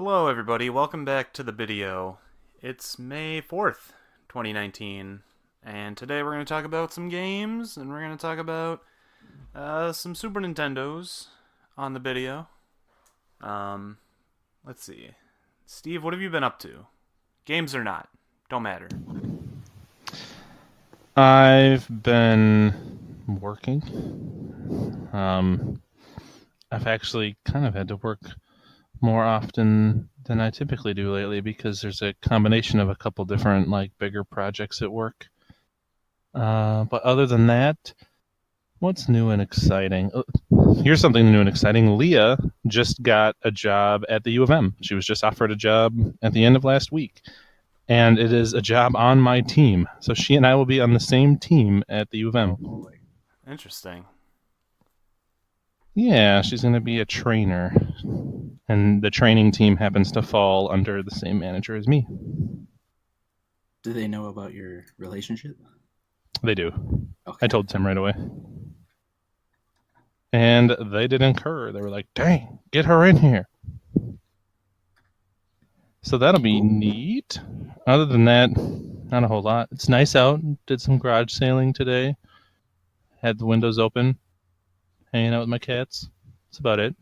Hello, everybody. Welcome back to the Bideo. It's May 4th, 2019, and today we're going to talk about some games, and we're going to talk about some Super Nintendos on the Bideo. Um, let's see. Steve, what have you been up to? Games or not, don't matter. I've been working. I've actually kind of had to work more often than I typically do lately because there's a combination of a couple different bigger projects at work. But other than that, what's new and exciting? Here's something new and exciting. Leah just got a job at the U of M. She was just offered a job at the end of last week. And it is a job on my team. So she and I will be on the same team at the U of M. Interesting. Yeah, she's going to be a trainer. And the training team happens to fall under the same manager as me. Do they know about your relationship? They do. Okay. I told Tim right away. And they didn't concur. They were like, dang, get her in here. So that'll be neat. Other than that, not a whole lot. It's nice out. Did some garage sailing today. Had the windows open. Hanging out with my cats. That's about it.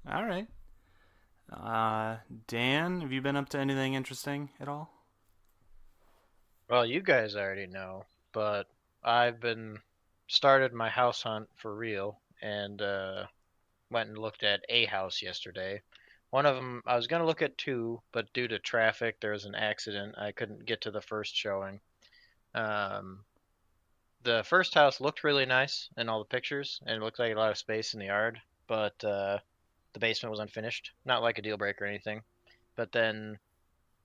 All right. Dan, have you been up to anything interesting at all? Well, you guys already know, but I've been started my house hunt for real and went and looked at a house yesterday. One of them, I was going to look at two, but due to traffic, there was an accident. I couldn't get to the first showing. Um, the first house looked really nice in all the pictures, and it looked like a lot of space in the yard, but the basement was unfinished. Not like a deal breaker or anything. But then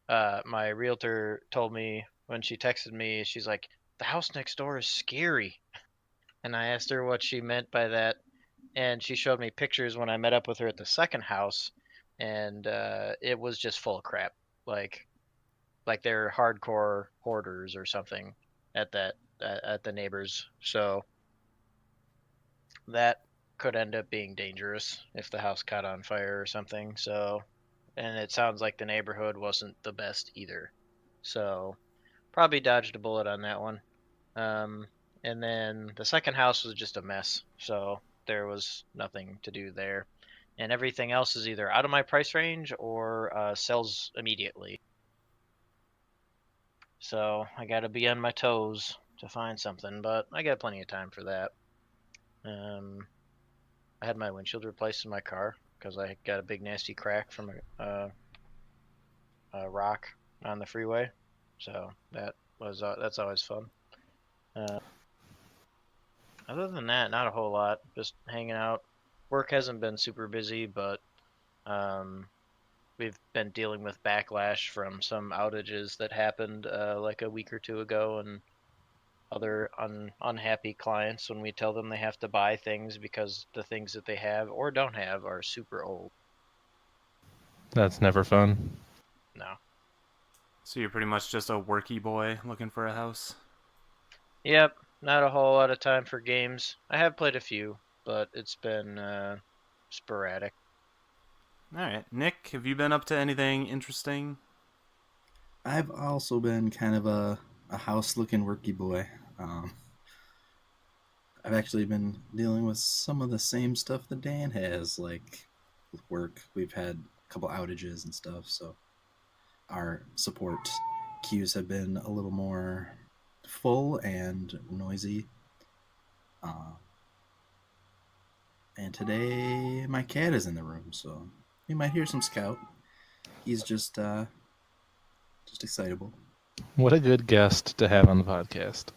my realtor told me when she texted me, she's like, the house next door is scary. And I asked her what she meant by that. And she showed me pictures when I met up with her at the second house. And it was just full of crap. Like, like they're hardcore hoarders or something at the neighbors. So that could end up being dangerous if the house caught on fire or something. So, and it sounds like the neighborhood wasn't the best either. So probably dodged a bullet on that one. Um, and then the second house was just a mess, so there was nothing to do there. And everything else is either out of my price range or sells immediately. So I got to be on my toes to find something, but I got plenty of time for that. Um, I had my windshield replaced in my car because I got a big nasty crack from a rock on the freeway. So that's always fun. Uh, Other than that, not a whole lot. Just hanging out. Work hasn't been super busy, but um, we've been dealing with backlash from some outages that happened like a week or two ago, and other unhappy clients when we tell them they have to buy things because the things that they have or don't have are super old. That's never fun. No. So you're pretty much just a worky boy looking for a house? Yep. Not a whole lot of time for games. I have played a few, but it's been sporadic. All right. Nick, have you been up to anything interesting? I've also been kind of a house-looking worky boy. Um, I've actually been dealing with some of the same stuff that Dan has, like with work. We've had a couple outages and stuff, so our support queues have been a little more full and noisy. Uh, and today my cat is in the room, so you might hear some Scout. He's just excitable. What a good guest to have on the podcast.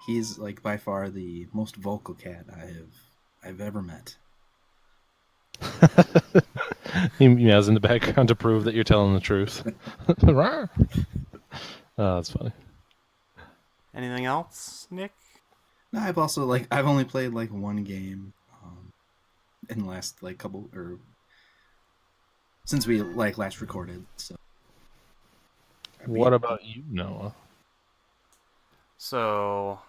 He's like by far the most vocal cat I've ever met. He meows in the background to prove that you're telling the truth. Oh, that's funny. Anything else, Nick? No, I've only played like one game in the last like couple or since we like last recorded. So What about you, Noah? So,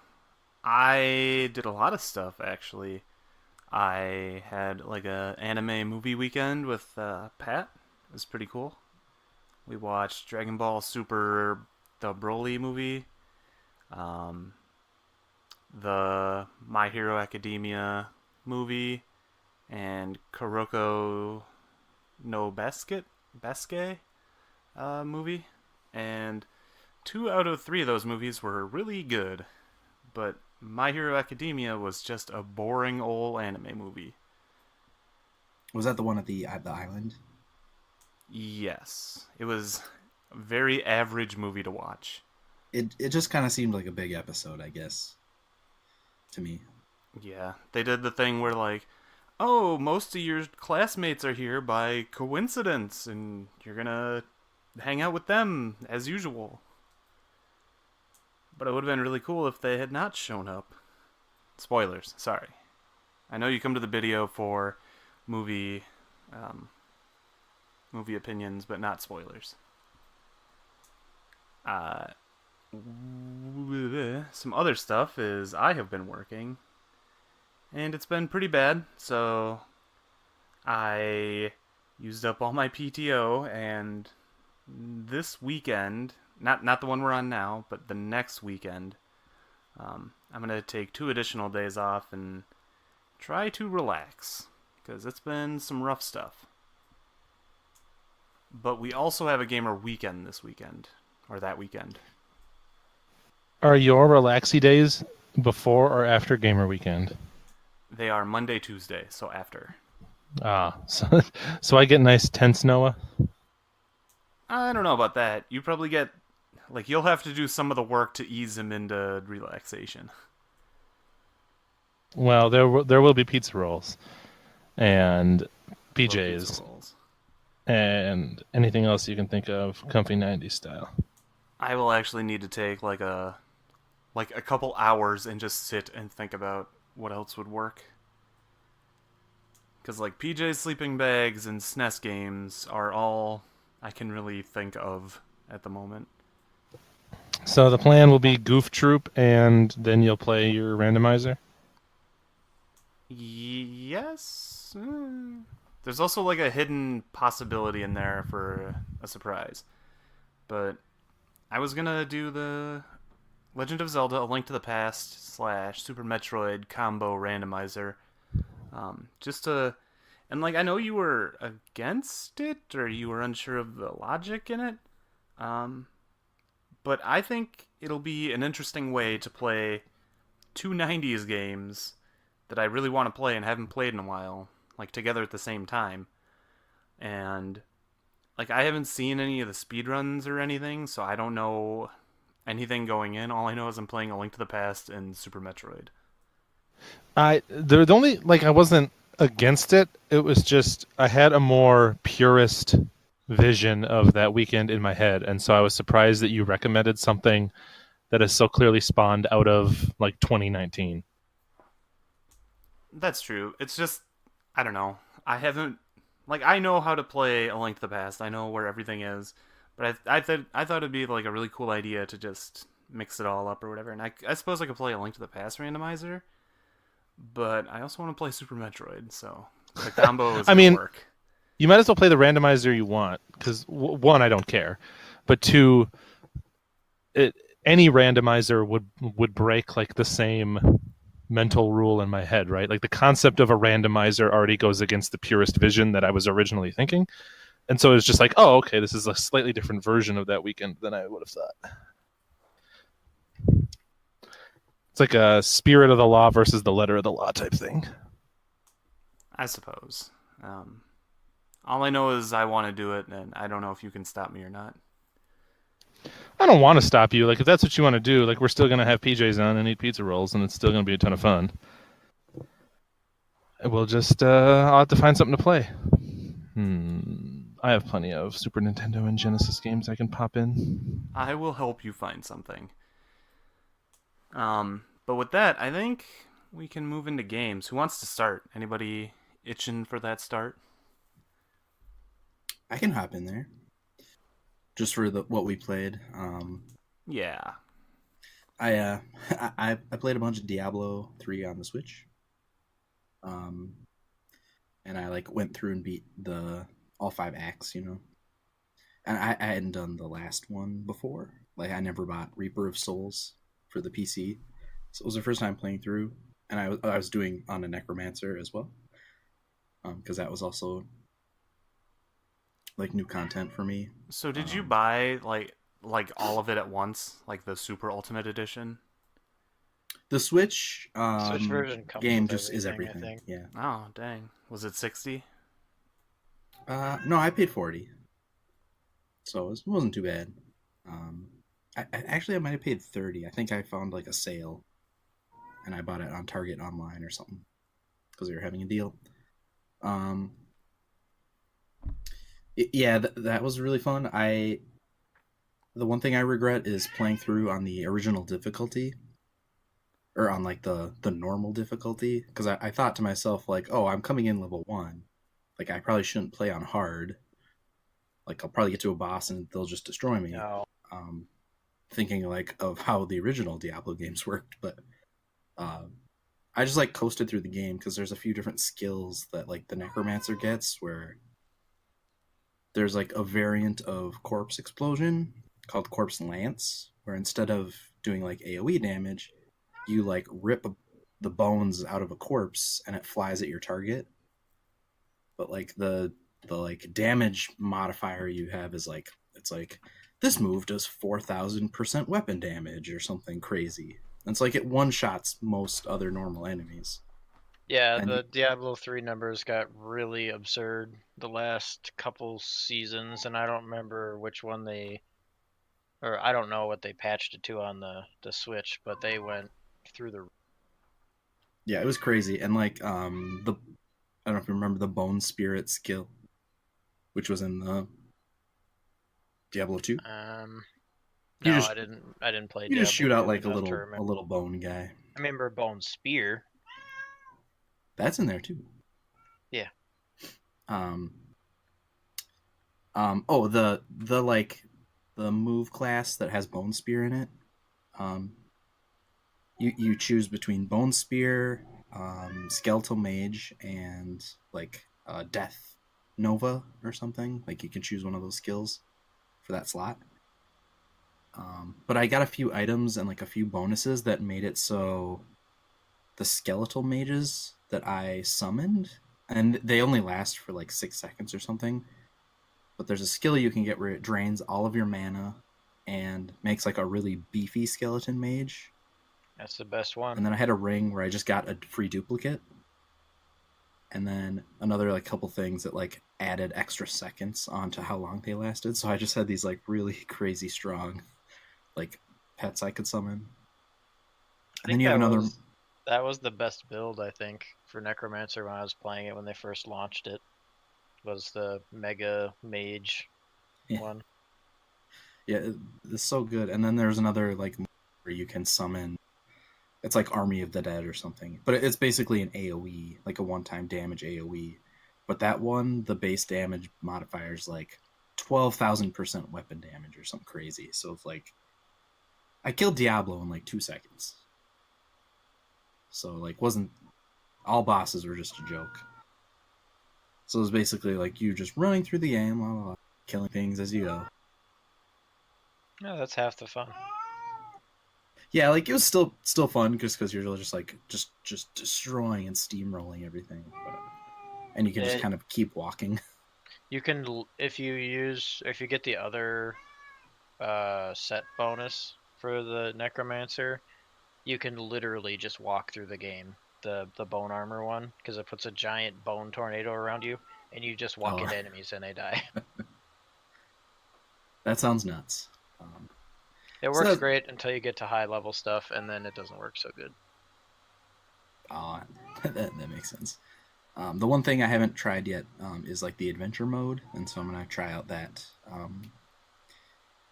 I did a lot of stuff actually. I had like a anime movie weekend with Pat. It was pretty cool. We watched Dragon Ball Super, the Broly movie, um, the My Hero Academia movie, and Kuroko no Basket movie. And 2 out of 3 of those movies were really good, but My Hero Academia was just a boring old anime movie. Was that the one at the island? Yes, it was a very average movie to watch. It just kind of seemed like a big episode, I guess, to me. Yeah, they did the thing where like, oh, most of your classmates are here by coincidence, and you're gonna hang out with them as usual. But it would have been really cool if they had not shown up. Spoilers, sorry. I know you come to the video for movie um, movie opinions, but not spoilers. Uh, some other stuff is I have been working, and it's been pretty bad. So I used up all my PTO, and this weekend, not the one we're on now, but the next weekend, I'm gonna take 2 additional days off and try to relax because it's been some rough stuff. But we also have a gamer weekend this weekend, or that weekend. Are your relaxy days before or after gamer weekend? They are Monday, Tuesday, so after. So I get nice tense Noah. I don't know about that. You probably get, like, you'll have to do some of the work to ease him into relaxation. Well, there will be pizza rolls and Little pizza PJs rolls. and anything else you can think of, comfy 90s style. I will actually need to take like a couple hours and just sit and think about what else would work. Because like PJ's sleeping bags and SNES games are all I can really think of at the moment. So the plan will be Goof Troop, and then you'll play your randomizer. Yes. There's also like a hidden possibility in there for a surprise. But I was gonna do the Legend of Zelda: A Link to the Past / Super Metroid combo randomizer, just to, and like I know you were against it or you were unsure of the logic in it, but I think it'll be an interesting way to play 2 90s games that I really want to play and haven't played in a while, like together at the same time. And like I haven't seen any of the speedruns or anything, so I don't know anything going in. All I know is I'm playing A Link to the Past and Super Metroid. The only like I wasn't against it. It was just I had a more purist vision of that weekend in my head, and so I was surprised that you recommended something that is so clearly spawned out of like 2019. That's true. It's just I don't know. I haven't like I know how to play A Link to the Past. I know where everything is, but I thought it'd be like a really cool idea to just mix it all up or whatever. And I suppose I could play A Link to the Past randomizer, but I also want to play Super Metroid, so the combo is gonna work. You might as well play the randomizer you want because one, I don't care, but two, any randomizer would break like the same mental rule in my head, right? Like the concept of a randomizer already goes against the purist vision that I was originally thinking. And so it's just like, oh, okay, this is a slightly different version of that weekend than I would have thought. It's like a spirit of the law versus the letter of the law type thing. I suppose. All I know is I want to do it, and I don't know if you can stop me or not. I don't want to stop you. Like, if that's what you want to do, like, we're still going to have PJs on and eat pizza rolls, and it's still going to be a ton of fun. We'll just, I'll have to find something to play. I have plenty of Super Nintendo and Genesis games I can pop in. I will help you find something. But with that, I think we can move into games. Who wants to start? Anybody itching for that start? I can hop in there. Just for what we played. Yeah. I played a bunch of Diablo 3 on the Switch. and I like went through and beat all 5 acts, And I hadn't done the last one before. Like I never bought Reaper of Souls for the PC, so it was the first time playing through, and I was doing on a Necromancer as well, because that was also like new content for me. So did you buy like all of it at once, like the Super Ultimate Edition? The Switch Switch version comes game with just is everything, I everything. think. Yeah. Oh, dang. Was it 60? No, I paid 40, so it wasn't too bad. Actually I might have paid 30. I think I found like a sale, and I bought it on Target online or something because they were having a deal. Yeah, that was really fun. The one thing I regret is playing through on the original difficulty, or on like the normal difficulty, because I thought to myself like, oh, I'm coming in level 1, like I probably shouldn't play on hard. Like I'll probably get to a boss and they'll just destroy me. No. Thinking like of how the original Diablo games worked, but I just like coasted through the game because there's a few different skills that like the Necromancer gets, where there's like a variant of Corpse Explosion called Corpse Lance, where instead of doing like AoE damage, you like rip the bones out of a corpse and it flies at your target. But like the like damage modifier you have is like, it's like this move does 4,000% weapon damage or something crazy. And it's like it one shots most other normal enemies. Yeah, And the Diablo 3 numbers got really absurd the last couple seasons, and I don't remember which one or I don't know what they patched it to on the Switch, but they went through the. yeah, it was crazy. And like I don't know if you remember the Bone Spirit skill, which was in the Diablo 2. You No, just I didn't play you just Diablo shoot out 2 like a enough to little remember. bone guy. I remember Bone Spear. That's in there too. Yeah. Um oh, the like the move class that has Bone Spear in it. Um you choose between Bone Spear, Skeletal Mage, and like Death Nova or something. Like you can choose one of those skills for that slot. But I got a few items and like a few bonuses that made it so the skeletal mages that I summoned, and they only last for like 6 seconds or something. But there's a skill you can get where it drains all of your mana and makes like a really beefy skeleton mage. That's the best one. And then I had a ring where I just got a free duplicate. And then another like couple things that like added extra seconds onto how long they lasted. So I just had these like really crazy strong like pets I could summon. And then you have another. That was the best build, I think, for Necromancer when I was playing it when they first launched it. Was the Mega Mage one. Yeah, it's so good. And then there's another like where you can summon. It's like Army of the Dead or something, but it's basically an AOE, like a one-time damage AOE. But that one, the base damage modifier is like 12,000% weapon damage or something crazy. So it's like I killed Diablo in like 2 seconds. So like wasn't all bosses were just a joke. So it was basically like you just running through the game, blah, blah, blah, killing things as you go. No, that's half the fun. Yeah, like it was still fun just because you're just like just destroying and steamrolling everything, and you can just kind of keep walking. You can if you get the other set bonus for the Necromancer, you can literally just walk through the game. The bone armor one, because it puts a giant bone tornado around you, and you just walk into enemies and they die. That sounds nuts. It works great until you get to high level stuff, and then it doesn't work so good. Oh, that makes sense. The one thing I haven't tried yet is like the adventure mode, and so I'm gonna try out that. And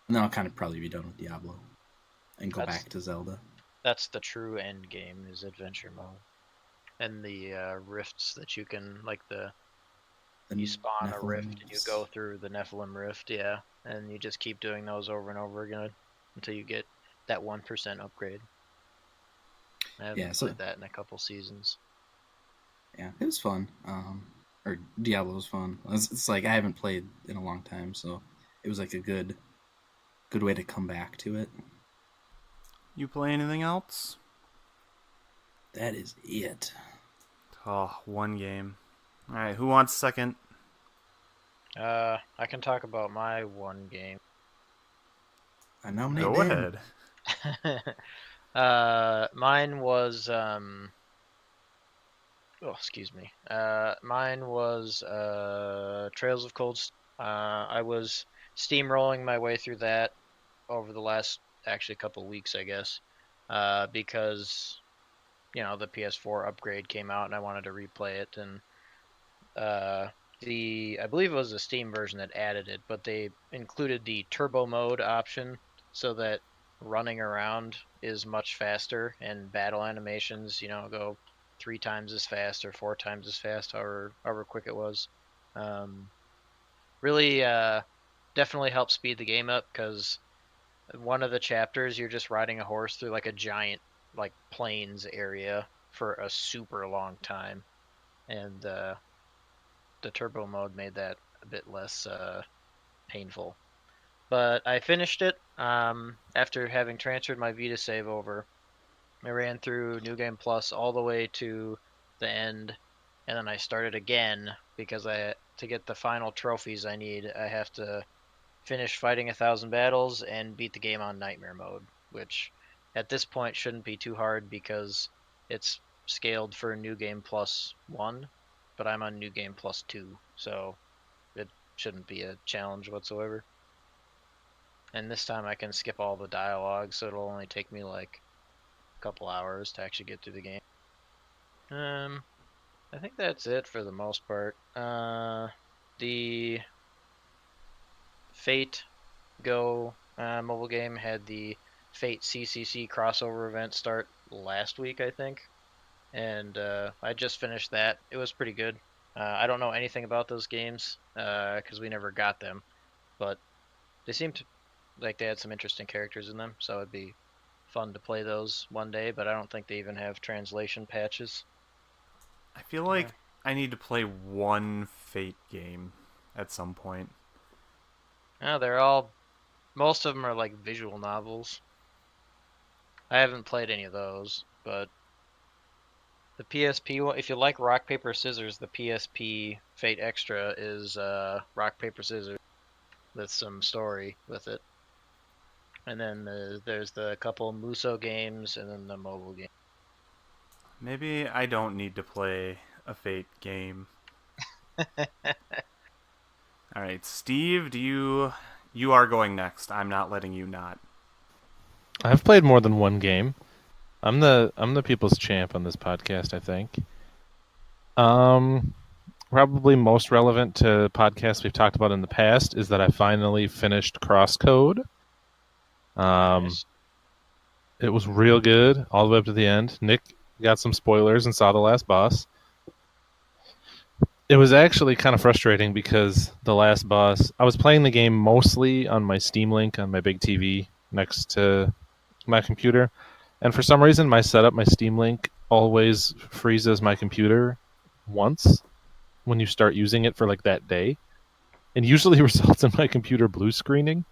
then I'll kind of probably be done with Diablo and go back to Zelda. That's the true end game, is adventure mode, and the rifts that you can you spawn a rift and you go through the Nephilim rift, yeah, and you just keep doing those over and over again until you get that 1% upgrade. I haven't played that in a couple seasons. Yeah, it was fun. Or Diablo was fun. It's like I haven't played in a long time, so it was like a good way to come back to it. You play anything else? That is it. Oh, one game. All right, who wants second? I can talk about my one game. I nominate Go Dan. ahead. Mine was oh, excuse me. Mine was Trails of Cold. I was steamrolling my way through that over the last actually couple of weeks, I guess, because the PS4 upgrade came out and I wanted to replay it, and I believe it was the Steam version that added it, but they included the turbo mode option so that running around is much faster and battle animations, go 3 times as fast or 4 times as fast, however quick it was. Really, definitely helps speed the game up because one of the chapters you're just riding a horse through like a giant like plains area for a super long time, and the turbo mode made that a bit less painful. But I finished it after having transferred my Vita save over. I ran through New Game Plus all the way to the end, and then I started again because to get the final trophies I need, I have to finish fighting 1,000 battles and beat the game on Nightmare mode, which at this point shouldn't be too hard because it's scaled for New Game Plus 1, but I'm on New Game Plus 2, so it shouldn't be a challenge whatsoever. And this time I can skip all the dialogue, so it'll only take me like a couple hours to actually get through the game. I think that's it for the most part. The Fate Go mobile game had the Fate CCC crossover event start last week, I think, and I just finished that. It was pretty good. I don't know anything about those games because we never got them, but they seemed like they had some interesting characters in them, so it'd be fun to play those one day, but I don't think they even have translation patches. I feel like I need to play one Fate game at some point. Most of them are like visual novels. I haven't played any of those, but the PSP one, if you like rock paper scissors, the PSP Fate Extra is rock paper scissors with some story with it. And then there's the couple Muso games and then the mobile game. Maybe I don't need to play a Fate game. All right, Steve, you are going next. I'm not letting you not. I've played more than one game. I'm the people's champ on this podcast, I think. Probably most relevant to podcasts we've talked about in the past is that I finally finished Crosscode. Nice. It was real good all the way up to the end. Nick got some spoilers and saw the last boss. It was actually kind of frustrating because the last boss, I was playing the game mostly on my Steam Link on my big TV next to my computer, and for some reason my Steam Link always freezes my computer once when you start using it for like that day, and usually results in my computer blue screening.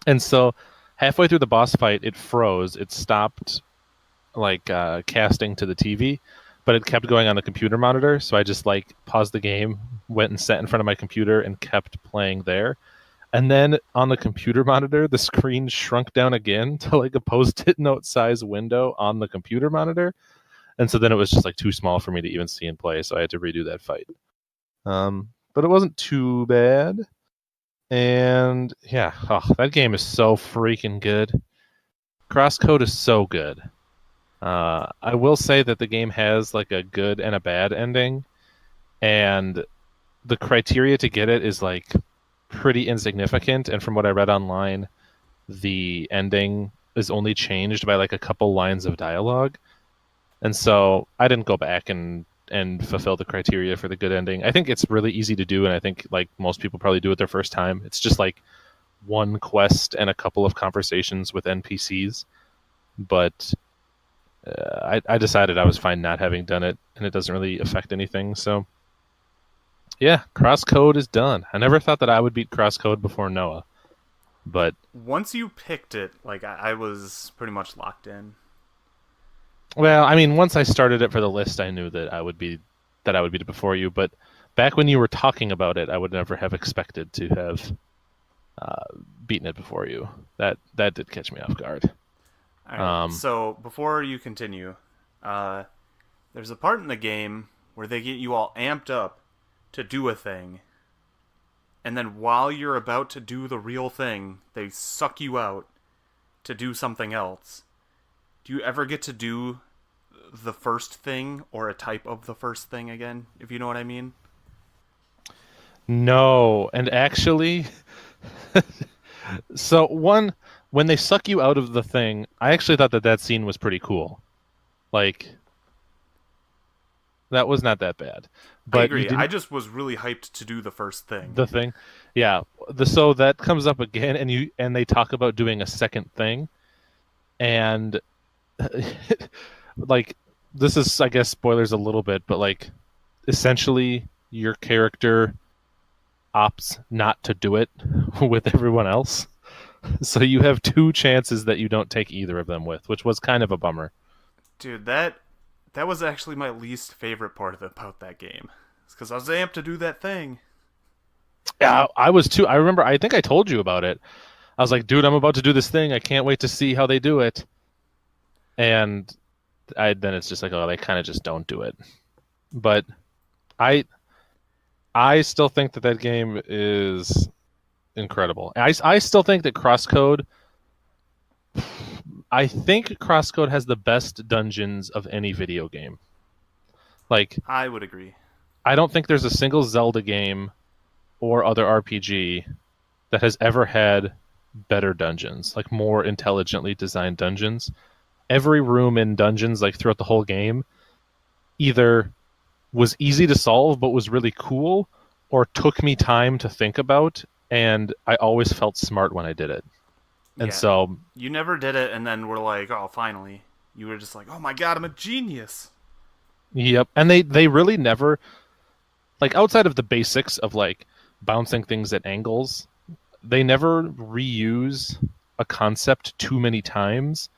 And so halfway through the boss fight, it froze. It stopped like casting to the TV, but it kept going on the computer monitor. So I just like paused the game, went and sat in front of my computer and kept playing there. And then on the computer monitor, the screen shrunk down again to like a Post-it note size window on the computer monitor. And so then it was just like too small for me to even see and play. So I had to redo that fight. But it wasn't too bad. And yeah, that game is so freaking good. Crosscode is so good. I will say that the game has like a good and a bad ending, and the criteria to get it is like pretty insignificant. And from what I read online, the ending is only changed by like a couple lines of dialogue. And so I didn't go back and fulfill the criteria for the good ending. I think it's really easy to do, and I think like most people probably do it their first time. It's just like one quest and a couple of conversations with NPCs, but I decided I was fine not having done it, and it doesn't really affect anything. So yeah, Crosscode is done. I never thought that I would beat Crosscode before Noah, but Once you picked it, like I was pretty much locked in. well, I mean, once I started it for the list, I knew that I would beat it before you. But back when you were talking about it, I would never have expected to have uh, beaten it before you. That did catch me off guard. All right. Um, So before you continue, uh, there's a part in the game where they get you all amped up to do a thing, and then while you're about to do the real thing, they suck you out to do something else. Do you ever get to do the first thing or a type of the first thing again, if you know what I mean? no, and actually, so one when they suck you out of the thing, I actually thought that scene was pretty cool. Like that was not that bad, I but you agree. I didn't just was really hyped to do the first thing. the thing. Yeah, so that comes up again, and they talk about doing a second thing, and like this is, I guess, spoilers a little bit, but like essentially your character opts not to do it with everyone else. So you have two chances that you don't take either of them with, which was kind of a bummer. Dude, that was actually my least favorite part about that game. It's because I was amped to do that thing. Yeah, I was too. I remember, I think I told you about it. I was like, dude, I'm about to do this thing. I can't wait to see how they do it. And then it's just like, oh, they kind of just don't do it. But I I still think that game is incredible. I still think that Crosscode. I think Crosscode has the best dungeons of any video game. Like, I would agree. I don't think there's a single Zelda game or other RPG that has ever had better dungeons, like more intelligently designed dungeons. Every room in dungeons, like throughout the whole game, either was easy to solve but was really cool, or took me time to think about, and I always felt smart when I did it. And Yeah. so, You never did it, and then we're like, oh, finally. You were just like, oh my god, I'm a genius. yep. And they really never, like, outside of the basics of like bouncing things at angles, they never reuse a concept too many times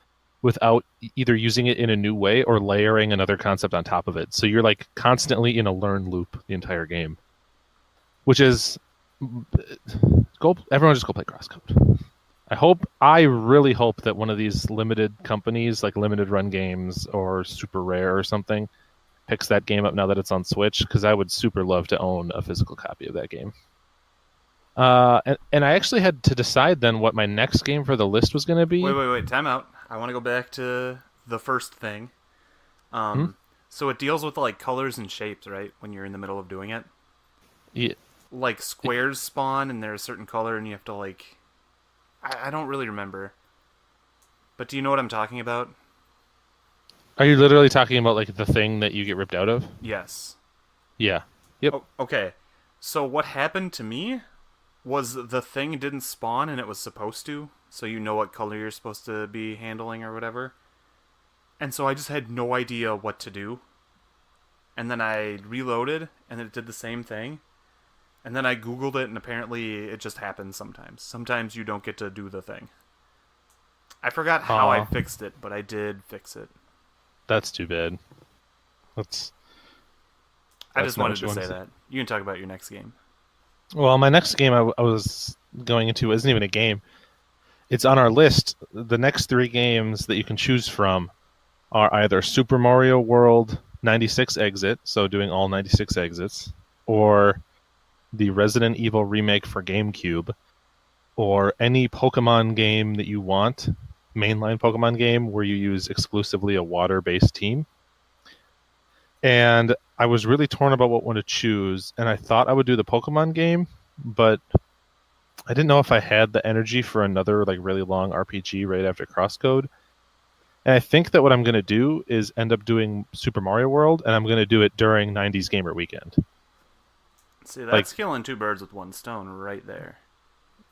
without either using it in a new way or layering another concept on top of it. So you're like constantly in a learn loop the entire game, which is everyone just go play Crosscode. I really hope that one of these limited companies, like Limited Run Games or Super Rare or something, picks that game up now that it's on Switch, because I would super love to own a physical copy of that game. And I actually had to decide then what my next game for the list was going to be. Wait. Time out. I want to go back to the first thing. So it deals with like colors and shapes, right? When you're in the middle of doing it, Yeah. like squares spawn and they're a certain color, and you have to like. I don't really remember. But do you know what I'm talking about? Are you literally talking about like the thing that you get ripped out of? Yes. Yeah. Yep. Oh, okay. So what happened to me was the thing didn't spawn and it was supposed to, so you know what color you're supposed to be handling or whatever. And so I just had no idea what to do. And then I reloaded and it did the same thing. And then I googled it and apparently it just happens sometimes. Sometimes you don't get to do the thing. I forgot how I fixed it, but I did fix it. That's too bad. I just wanted not what to you say wanted that. You can talk about your next game. Well, my next game I was going into isn't even a game. It's on our list. The next three games that you can choose from are either Super Mario World 96 Exit, so doing all 96 exits, or the Resident Evil remake for GameCube, or any Pokemon game that you want, mainline Pokemon game where you use exclusively a water-based team. And I was really torn about what one to choose, and I thought I would do the Pokemon game, but I didn't know if I had the energy for another like really long RPG right after Crosscode. And I think that what I'm going to do is end up doing Super Mario World, and I'm going to do it during 90s Gamer Weekend. See, that's killing two birds with one stone right there.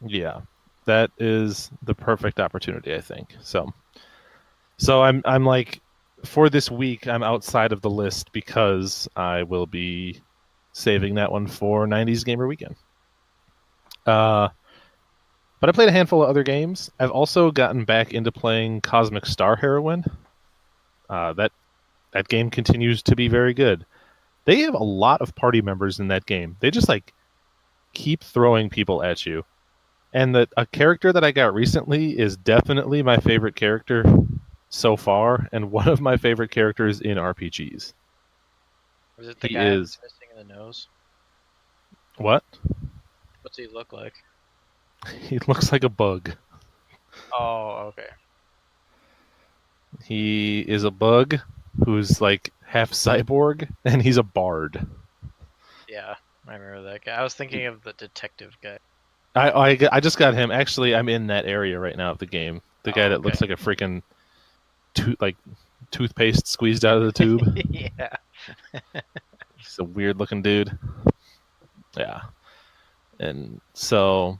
Yeah, that is the perfect opportunity, I think. So I'm like for this week, I'm outside of the list because I will be saving that one for 90s Gamer Weekend. But I played a handful of other games. I've also gotten back into playing Cosmic Star Heroine. That game continues to be very good. They have a lot of party members in that game. They just like keep throwing people at you. And a character that I got recently is definitely my favorite character so far, and one of my favorite characters in RPGs. Was it the He guy is that's missing the nose? what? What's he look like? He looks like a bug. Oh, okay. He is a bug who's like half cyborg, and he's a bard. Yeah, I remember that guy. I was thinking of the detective guy. I just got him. Actually, I'm in that area right now of the game. The guy that okay. looks like a freaking toothpaste squeezed out of the tube. Yeah. He's a weird looking dude. Yeah. And so,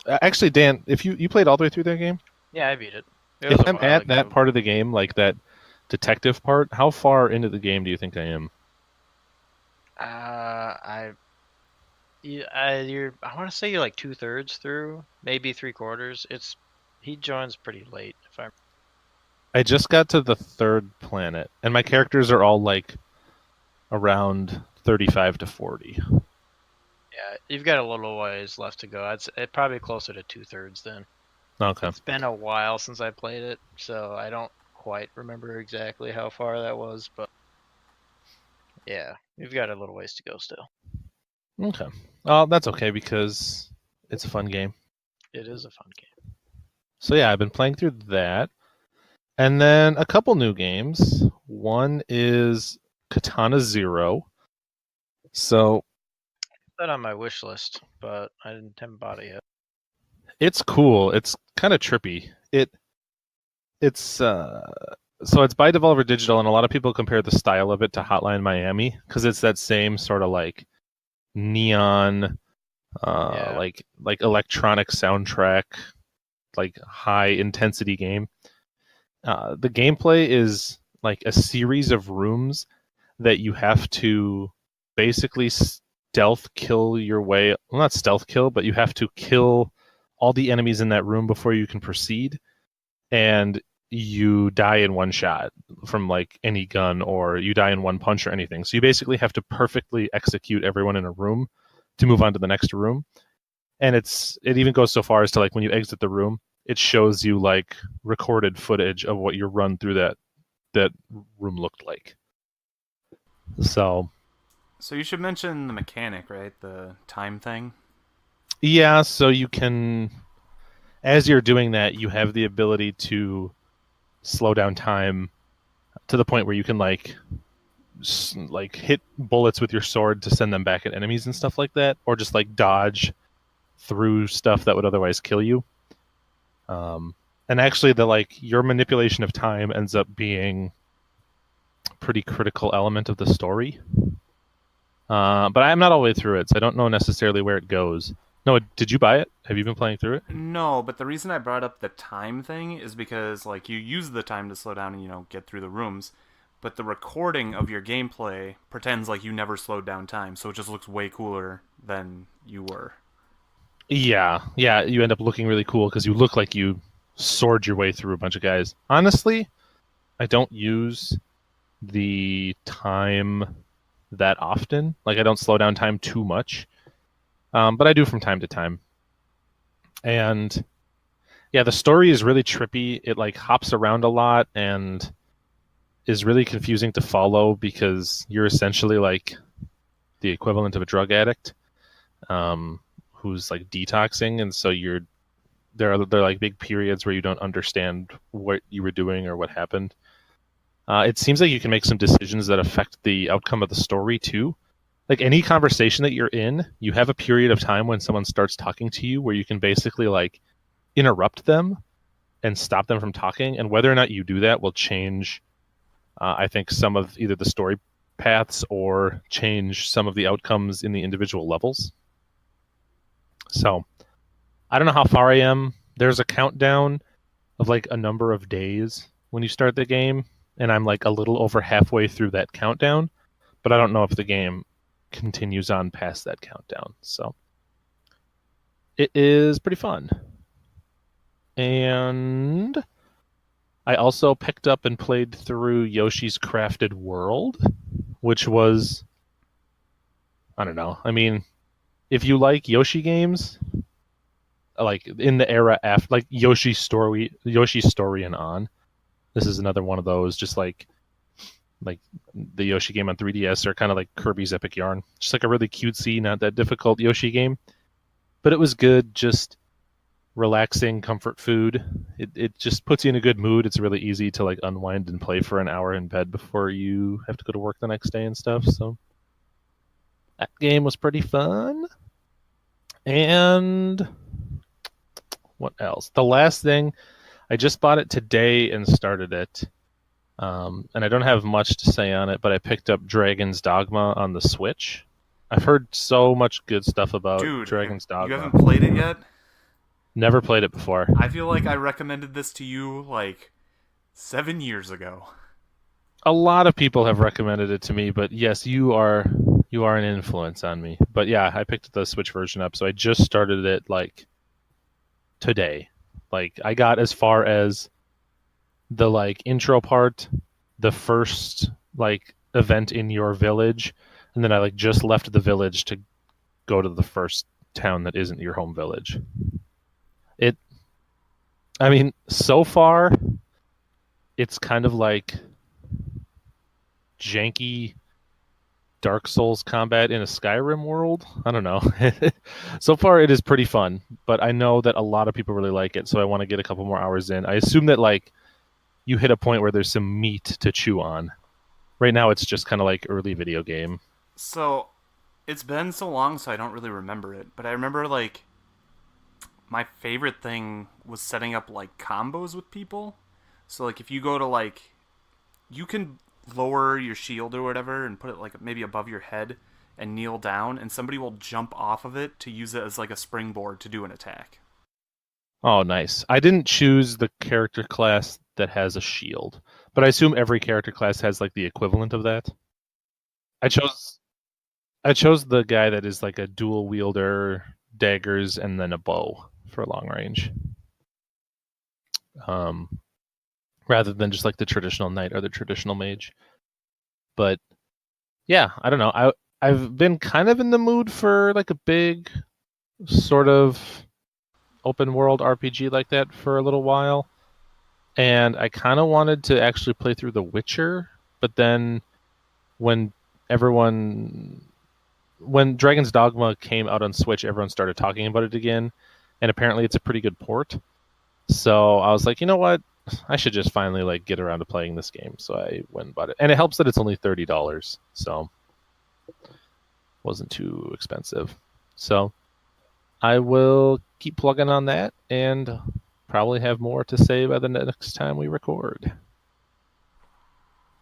actually, Dan, if you played all the way through that game, Yeah, I beat it. It was if a I'm while at ago. that part of the game, like that detective part, how far into the game do you think I am? I want to say you're like 2/3 through, maybe 3/4. He joins pretty late if I'm. I just got to the third planet, and my characters are all like around 35 to 40. Yeah, you've got a little ways left to go. It's probably closer to 2/3 then. Okay. It's been a while since I played it, so I don't quite remember exactly how far that was, but yeah, you've got a little ways to go still. Okay. That's okay because it's a fun game. It is a fun game. So yeah, I've been playing through that. And then a couple new games. One is Katana Zero. So Put that on my wish list, but I haven't bought it yet. it's cool. It's kind of trippy. It's so it's by Devolver Digital, and a lot of people compare the style of it to Hotline Miami because it's that same sort of like neon, Yeah. like electronic soundtrack, like high intensity game. The gameplay is like a series of rooms that you have to basically stealth kill your way. Well, not stealth kill, but you have to kill all the enemies in that room before you can proceed. And you die in one shot from like any gun, or you die in one punch or anything. So you basically have to perfectly execute everyone in a room to move on to the next room. And it even goes so far as to like when you exit the room, it shows you like recorded footage of what your run through that room looked like. So you should mention the mechanic, right? The time thing. yeah, so you can, as you're doing that, you have the ability to slow down time to the point where you can like hit bullets with your sword to send them back at enemies and stuff like that, or just like dodge through stuff that would otherwise kill you. And actually, your manipulation of time ends up being a pretty critical element of the story. But I'm not all the way through it, so I don't know necessarily where it goes. No, did you buy it? Have you been playing through it? No, but the reason I brought up the time thing is because like you use the time to slow down and get through the rooms, but the recording of your gameplay pretends like you never slowed down time, so it just looks way cooler than you were. Yeah, you end up looking really cool because you look like you sword your way through a bunch of guys. Honestly, I don't use the time that often. Like, I don't slow down time too much, but I do from time to time. And yeah, the story is really trippy. It like hops around a lot and is really confusing to follow because you're essentially like the equivalent of a drug addict who's like detoxing, and so there are like big periods where you don't understand what you were doing or what happened. It seems like you can make some decisions that affect the outcome of the story too. Like any conversation that you're in, you have a period of time when someone starts talking to you where you can basically like interrupt them and stop them from talking, and whether or not you do that will change I think some of either the story paths or change some of the outcomes in the individual levels. So I don't know how far I am. There's a countdown of like a number of days when you start the game. and I'm like a little over halfway through that countdown, but I don't know if the game continues on past that countdown. So it is pretty fun. And I also picked up and played through Yoshi's Crafted World, which was, I don't know. I mean, if you like Yoshi games, like in the era after, like Yoshi's Story and on, this is another one of those. Just like the Yoshi game on 3DS, or kind of like Kirby's Epic Yarn, just like a really cutesy, not that difficult Yoshi game. But it was good, just relaxing comfort food. It just puts you in a good mood. It's really easy to like unwind and play for an hour in bed before you have to go to work the next day and stuff. So that game was pretty fun. And what else? The last thing, I just bought it today and started it. And I don't have much to say on it, but I picked up Dragon's Dogma on the Switch. I've heard so much good stuff about Dude, Dragon's Dogma. you haven't played it yet? Never played it before. I feel like I recommended this to you like 7 years ago. A lot of people have recommended it to me, but yes, you are an influence on me. But yeah, I picked the Switch version up, so I just started it like today. Like I got as far as the like intro part, the first like event in your village, and then I like just left the village to go to the first town that isn't your home village. I mean, so far it's kind of like janky Dark Souls combat in a Skyrim world. I don't know. So far it is pretty fun, but I know that a lot of people really like it, so I want to get a couple more hours in. I assume that like you hit a point where there's some meat to chew on. Right now it's just kind of like early video game. So, it's been so long, so I don't really remember it. But I remember, like, my favorite thing was setting up, like, combos with people. So, like, if you go to, like, you can lower your shield or whatever and put it, like, maybe above your head and kneel down, and somebody will jump off of it to use it as, like, a springboard to do an attack. Oh, nice. I didn't choose the character class that has a shield, but I assume every character class has like the equivalent of that. I chose the guy that is like a dual wielder, daggers, and then a bow for long range. Rather than just like the traditional knight or the traditional mage. But yeah, I don't know. I've been kind of in the mood for like a big sort of open world RPG like that for a little while. And I kind of wanted to actually play through The Witcher, but then when Dragon's Dogma came out on Switch, everyone started talking about it again, and apparently it's a pretty good port. So I was like, you know what? I should just finally like get around to playing this game. So I went and bought it. And it helps that it's only $30, so it wasn't too expensive. So I will keep plugging on that and probably have more to say by the next time we record.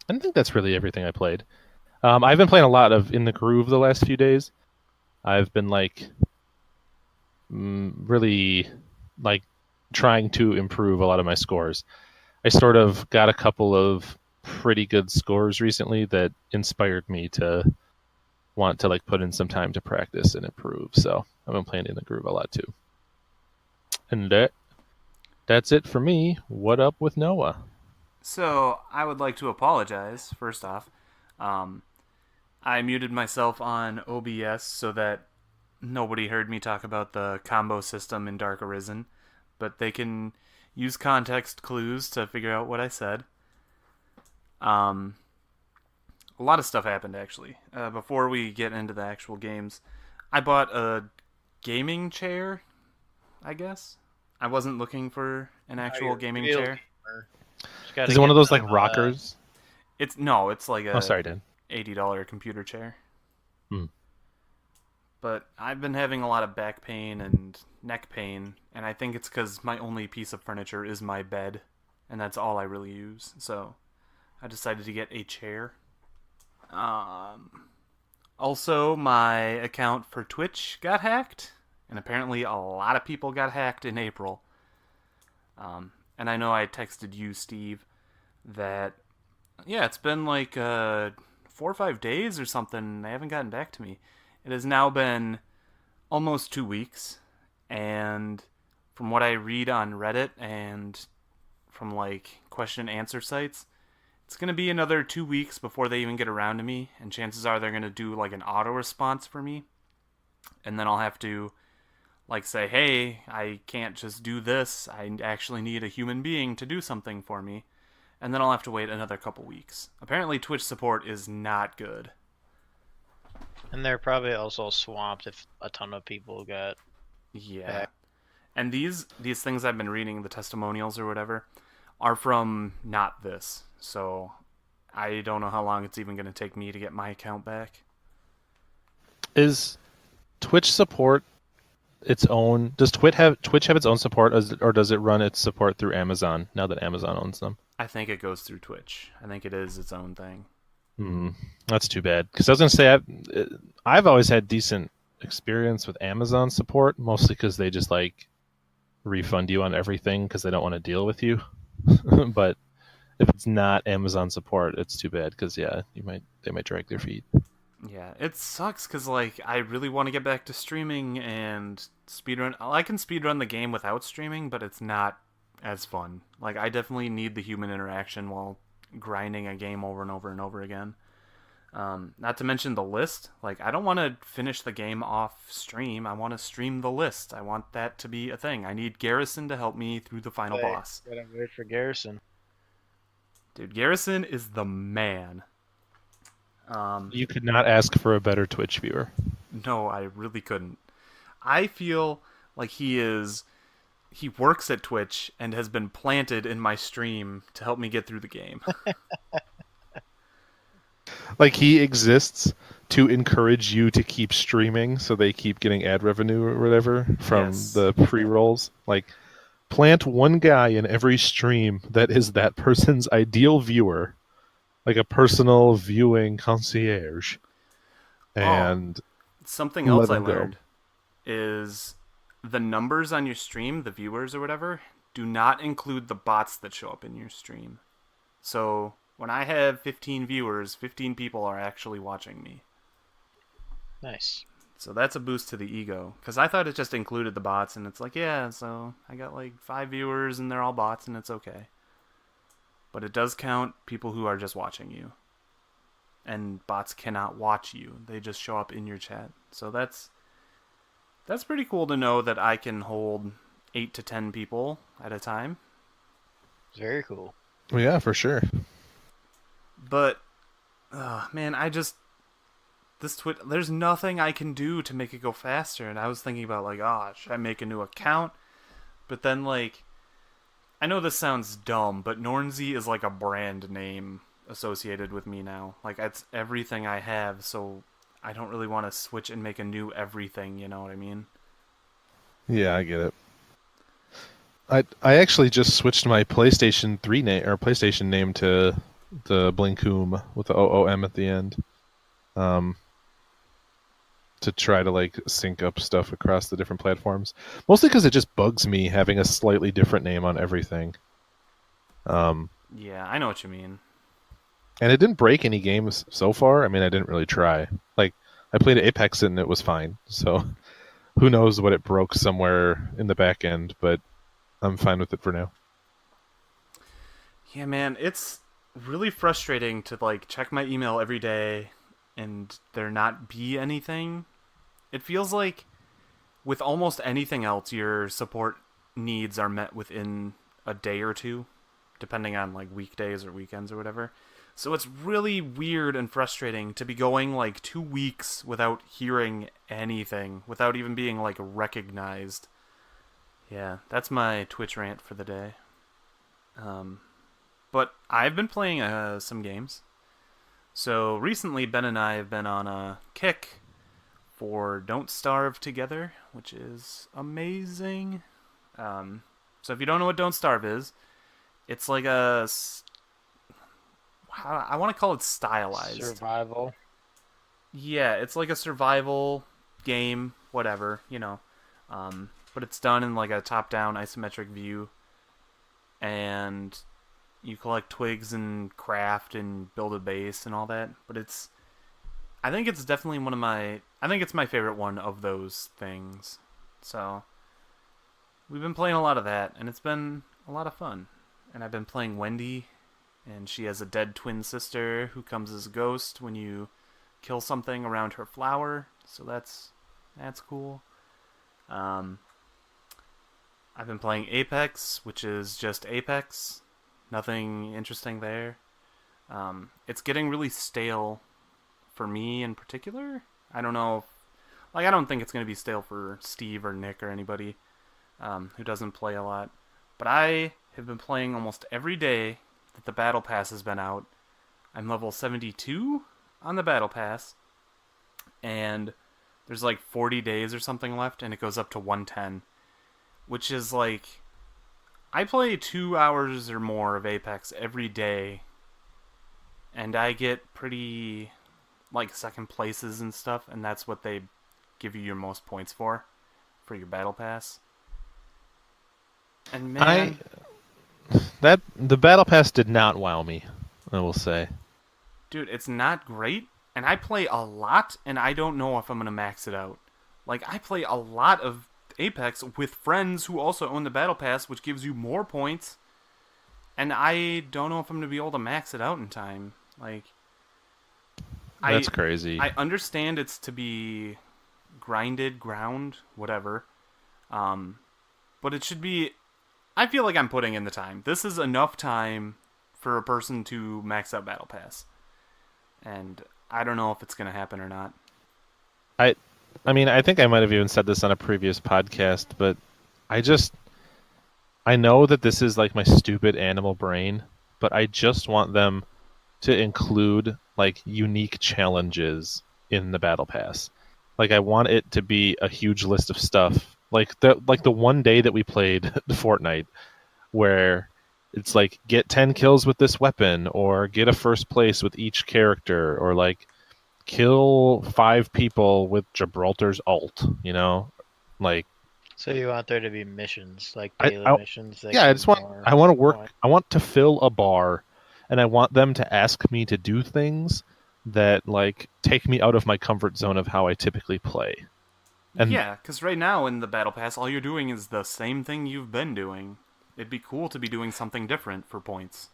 I think that's really everything I played. I've been playing a lot of In the Groove the last few days. I've been like really like trying to improve a lot of my scores. I sort of got a couple of pretty good scores recently that inspired me to want to like put in some time to practice and improve. So I've been playing In the Groove a lot too. And that's it for me. What up with Noah? So, I would like to apologize, first off. I muted myself on OBS so that nobody heard me talk about the combo system in Dark Arisen, but they can use context clues to figure out what I said. A lot of stuff happened, actually. Before we get into the actual games, I bought a gaming chair, I guess. I wasn't looking for an actual gaming chair. Is it one of those like rockers? It's like a sorry, Dan. $80 computer chair. Hmm. But I've been having a lot of back pain and neck pain, and I think it's because my only piece of furniture is my bed, and that's all I really use. So I decided to get a chair. Also, my account for Twitch got hacked, and apparently a lot of people got hacked in April. And I know I texted you, Steve, that Yeah, it's been like 4 or 5 days or something. They haven't gotten back to me. It has now been almost 2 weeks, and from what I read on Reddit and from like question and answer sites, it's gonna be another 2 weeks before they even get around to me, and chances are they're gonna do like an auto response for me, and then I'll have to like say, hey, I can't just do this. I actually need a human being to do something for me, and then I'll have to wait another couple weeks. Apparently, Twitch support is not good. And they're probably also swamped if a ton of people got Yeah, back. and these things I've been reading, the testimonials or whatever, are from not this. So I don't know how long it's even going to take me to get my account back. Is Twitch support its own? Does Twitch have its own support, or does it run its support through Amazon now that Amazon owns them? I think it goes through Twitch. I think it is its own thing. That's too bad. Because I was gonna say I've always had decent experience with Amazon support, mostly because they just like refund you on everything because they don't want to deal with you. But if it's not Amazon support, it's too bad because yeah, they might drag their feet. Yeah, it sucks because like I really want to get back to streaming and speedrun. I can speedrun the game without streaming, but it's not as fun. Like I definitely need the human interaction while grinding a game over and over and over again. Not to mention the list. Like I don't want to finish the game off stream. I want to stream the list. I want that to be a thing. I need Garrison to help me through the final boss. Gotta wait for Garrison. Dude, Garrison is the man. You could not ask for a better Twitch viewer. No, I really couldn't. I feel like he works at Twitch and has been planted in my stream to help me get through the game. Like he exists to encourage you to keep streaming, so they keep getting ad revenue or whatever from Yes. the pre-rolls. Like plant one guy in every stream that is that person's ideal viewer, like a personal viewing concierge, Oh, and something let else I them go. learned is the numbers on your stream, the viewers or whatever, do not include the bots that show up in your stream. So when I have 15 viewers, 15 people are actually watching me. Nice. So that's a boost to the ego. Because I thought it just included the bots, and it's like, yeah, so I got like 5 viewers, and they're all bots, and it's okay. But it does count people who are just watching you. And bots cannot watch you, they just show up in your chat. So that's pretty cool to know that I can hold 8 to 10 people at a time. Very cool. Well, yeah, for sure. But, man, there's nothing I can do to make it go faster. And I was thinking about, like, should I make a new account? But then, like, I know this sounds dumb, but Nornzy is like a brand name associated with me now. Like, it's everything I have, so I don't really want to switch and make a new everything, you know what I mean? Yeah, I get it. I actually just switched my PlayStation 3 name or PlayStation name to the Blinkoom with the OOM at the end. To try to like sync up stuff across the different platforms. Mostly because it just bugs me having a slightly different name on everything. Yeah, I know what you mean. And it didn't break any games so far. I mean, I didn't really try. Like, I played Apex and it was fine. So, who knows what it broke somewhere in the back end, but I'm fine with it for now. Yeah, man, it's really frustrating to like check my email every day and there not be anything. It feels like with almost anything else, your support needs are met within a day or two, depending on like weekdays or weekends or whatever. So it's really weird and frustrating to be going like 2 weeks without hearing anything, without even being like recognized. Yeah, that's my Twitch rant for the day. But I've been playing some games. So recently, Ben and I have been on a kick for Don't Starve Together, which is amazing. So if you don't know what Don't Starve is, it's like I want to call it stylized. Survival. Yeah, it's like a survival game, whatever, you know. But it's done in like a top-down isometric view, and you collect twigs and craft and build a base and all that. But I think it's definitely I think it's my favorite one of those things. So we've been playing a lot of that, and it's been a lot of fun. And I've been playing Wendy, and she has a dead twin sister who comes as a ghost when you kill something around her flower. So that's cool. Um, I've been playing Apex, which is just Apex. Nothing interesting there. It's getting really stale for me in particular. I don't know. I don't think it's going to be stale for Steve or Nick or anybody who doesn't play a lot. But I have been playing almost every day that the Battle Pass has been out. I'm level 72 on the Battle Pass. And there's like 40 days or something left, and it goes up to 110. Which is like, I play 2 hours or more of Apex every day, and I get pretty, like, second places and stuff, and that's what they give you your most points for your Battle Pass. And man, the battle pass did not wow me, I will say. dude, it's not great, and I play a lot, and I don't know if I'm going to max it out. Like, I play a lot of Apex with friends who also own the Battle Pass, which gives you more points, and I don't know if I'm going to be able to max it out in time. Like, That's crazy. I understand it's to be ground, whatever. But it should be... I feel like I'm putting in the time. This is enough time for a person to max out Battle Pass. And I don't know if it's going to happen or not. I mean, I think I might have even said this on a previous podcast, but I know that this is like my stupid animal brain, but I just want them to include like unique challenges in the battle pass. Like I want it to be a huge list of stuff. Like the one day that we played Fortnite where it's like get 10 kills with this weapon or get a first place with each character or like kill 5 people with Gibraltar's ult, you know? Like So you want there to be missions, like I, daily I missions? That yeah, give more I want to work points? I want to fill a bar and I want them to ask me to do things that like take me out of my comfort zone of how I typically play. And Yeah, because right now in the Battle Pass, all you're doing is the same thing you've been doing. It'd be cool to be doing something different for points.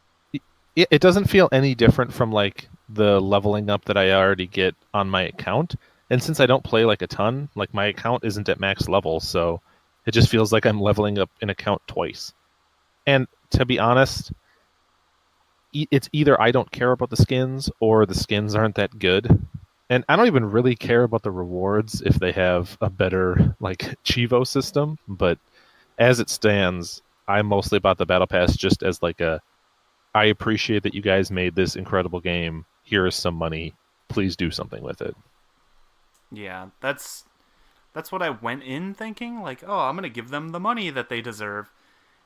it doesn't feel any different from like the leveling up that I already get on my account. And since I don't play like a ton, like my account isn't at max level, so it just feels like I'm leveling up an account twice. And to be honest, it's either I don't care about the skins or the skins aren't that good. And I don't even really care about the rewards if they have a better like Chivo system, but as it stands, I'm mostly about the battle pass just as like a I appreciate that you guys made this incredible game. Here is some money. Please do something with it. Yeah, that's what I went in thinking. Like, oh, I'm gonna give them the money that they deserve,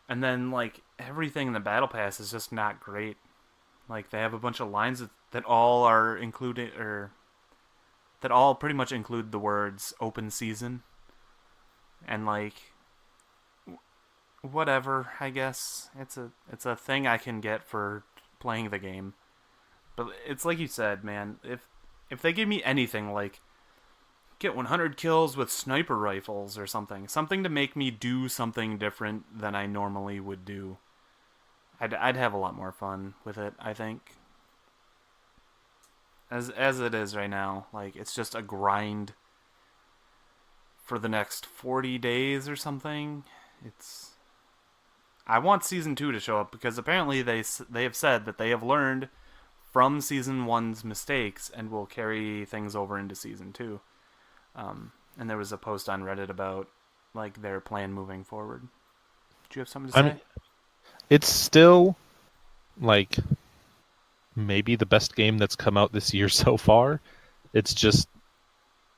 and then like everything in the Battle Pass is just not great. Like they have a bunch of lines that all are included, or that all pretty much include the words "open season," and like whatever. I guess it's a thing I can get for playing the game. But it's like you said, man. If they give me anything like get 100 kills with sniper rifles or something to make me do something different than I normally would do, I'd have a lot more fun with it. I think. As it is right now, like it's just a grind for the next 40 days or something. It's I want season 2 to show up because apparently they have said that they have learned from season 1's mistakes and will carry things over into season 2. And there was a post on Reddit about like their plan moving forward. Do you have something to say? I mean, it's still like maybe the best game that's come out this year so far. It's just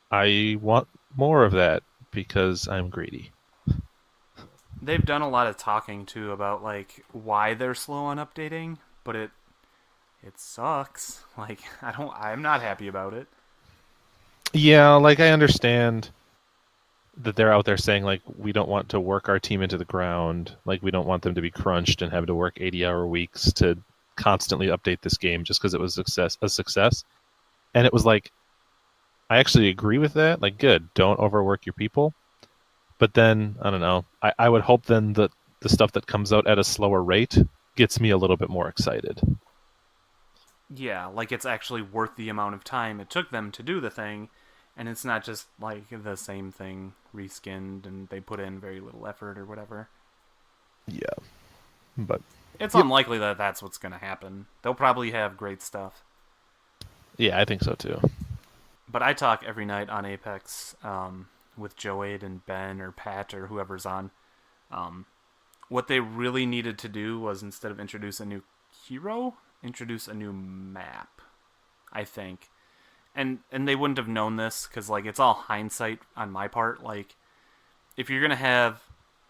I want more of that because I'm greedy. They've done a lot of talking too about like why they're slow on updating, but it sucks. Like I'm not happy about it. Yeah, like I understand that they're out there saying like we don't want to work our team into the ground, like we don't want them to be crunched and have to work 80-hour weeks to constantly update this game just because it was a success. And it was like, I actually agree with that. Like, good, don't overwork your people. But then I don't know. I would hope then that the stuff that comes out at a slower rate gets me a little bit more excited. Yeah, like it's actually worth the amount of time it took them to do the thing, and it's not just like the same thing reskinned and they put in very little effort or whatever. Yeah, but It's yep. unlikely that that's what's going to happen. They'll probably have great stuff. Yeah, I think so too. But I talk every night on Apex with Joade and Ben or Pat or whoever's on. Um, what they really needed to do was instead of introduce a new hero, introduce a new map, I think. And they wouldn't have known this because like it's all hindsight on my part. Like if you're gonna have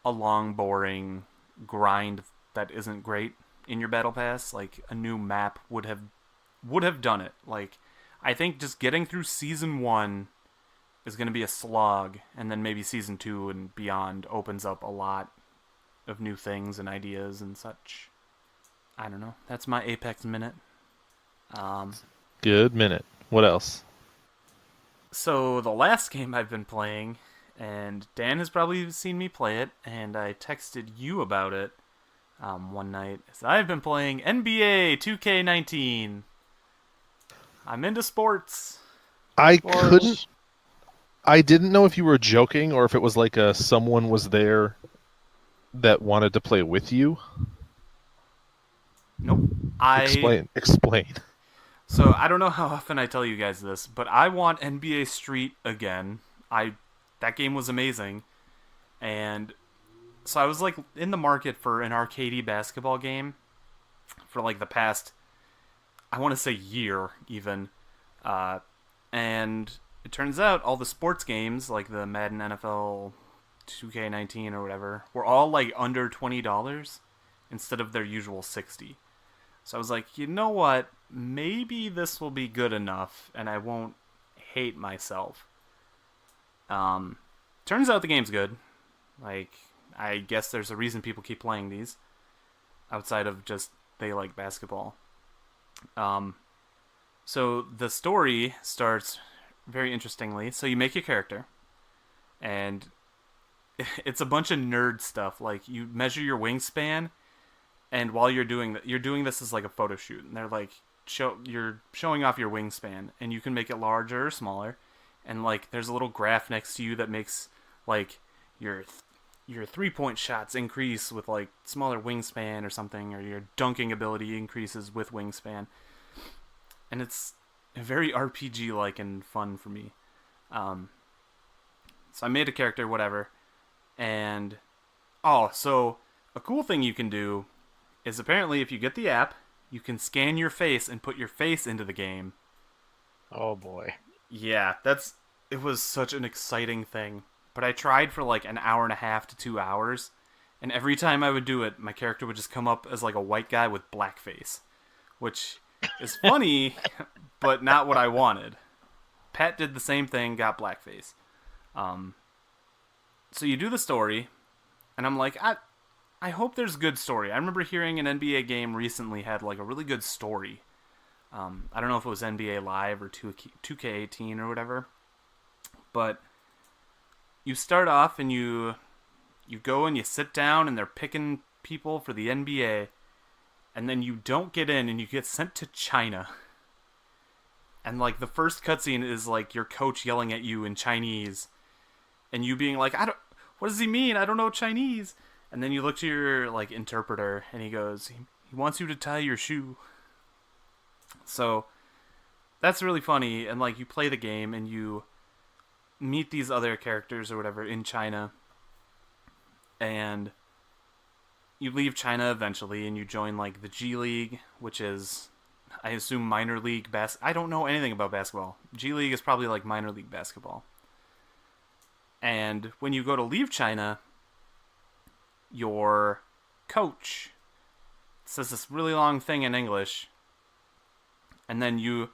a long, boring grind that isn't great in your battle pass, like a new map would have done it. Like I think just getting through season 1 is going to be a slog, and then maybe season 2 and beyond opens up a lot of new things and ideas and such. I don't know. That's my Apex minute. Um, Good minute. What else? so the last game I've been playing, and Dan has probably seen me play it, and I texted you about it one night. Is I've been playing NBA 2K19. I'm into sports. I couldn't. Sports. I didn't know if you were joking or if it was like a someone was there that wanted to play with you. Nope. I Explain. So I don't know how often I tell you guys this, but I want NBA Street again. I That game was amazing, and so I was like in the market for an arcadey basketball game for like the past, I want to say year even, and it turns out all the sports games like the Madden NFL 2K19 or whatever were all like under $20 instead of their usual 60. So I was like, you know what? Maybe this will be good enough, and I won't hate myself. Um, Turns out the game's good. Like, I guess there's a reason people keep playing these, outside of just they like basketball. Um, so the story starts very interestingly. So you make your character, and it's a bunch of nerd stuff. Like you measure your wingspan, and while you're doing that, you're doing this as like a photo shoot, and they're like you're showing off your wingspan, and you can make it larger or smaller, and like there's a little graph next to you that makes like your your 3-point shots increase with like smaller wingspan or something, or your dunking ability increases with wingspan, and it's very RPG like and fun for me. Um, so I made a character, whatever, and so a cool thing you can do is apparently if you get the app, you can scan your face and put your face into the game. Oh boy. Yeah, it was such an exciting thing. But I tried for like an hour and a half to 2 hours, and every time I would do it, my character would just come up as like a white guy with blackface, which is funny, but not what I wanted. Pat did the same thing, got blackface. Um, so you do the story, and I'm like, I hope there's good story. I remember hearing an NBA game recently had like a really good story. I don't know if it was NBA Live or 2K18 or whatever, but you start off and you go and you sit down and they're picking people for the NBA, and then you don't get in and you get sent to China. And like the first cutscene is like your coach yelling at you in Chinese, and you being like, what does he mean? I don't know Chinese. And then you look to your like interpreter, and he goes, he wants you to tie your shoe. So that's really funny, and like you play the game and you meet these other characters or whatever in China, and you leave China eventually and you join like the G League, which is I assume minor league I don't know anything about basketball. G League is probably like minor league basketball. And when you go to leave China, your coach says this really long thing in English, and then you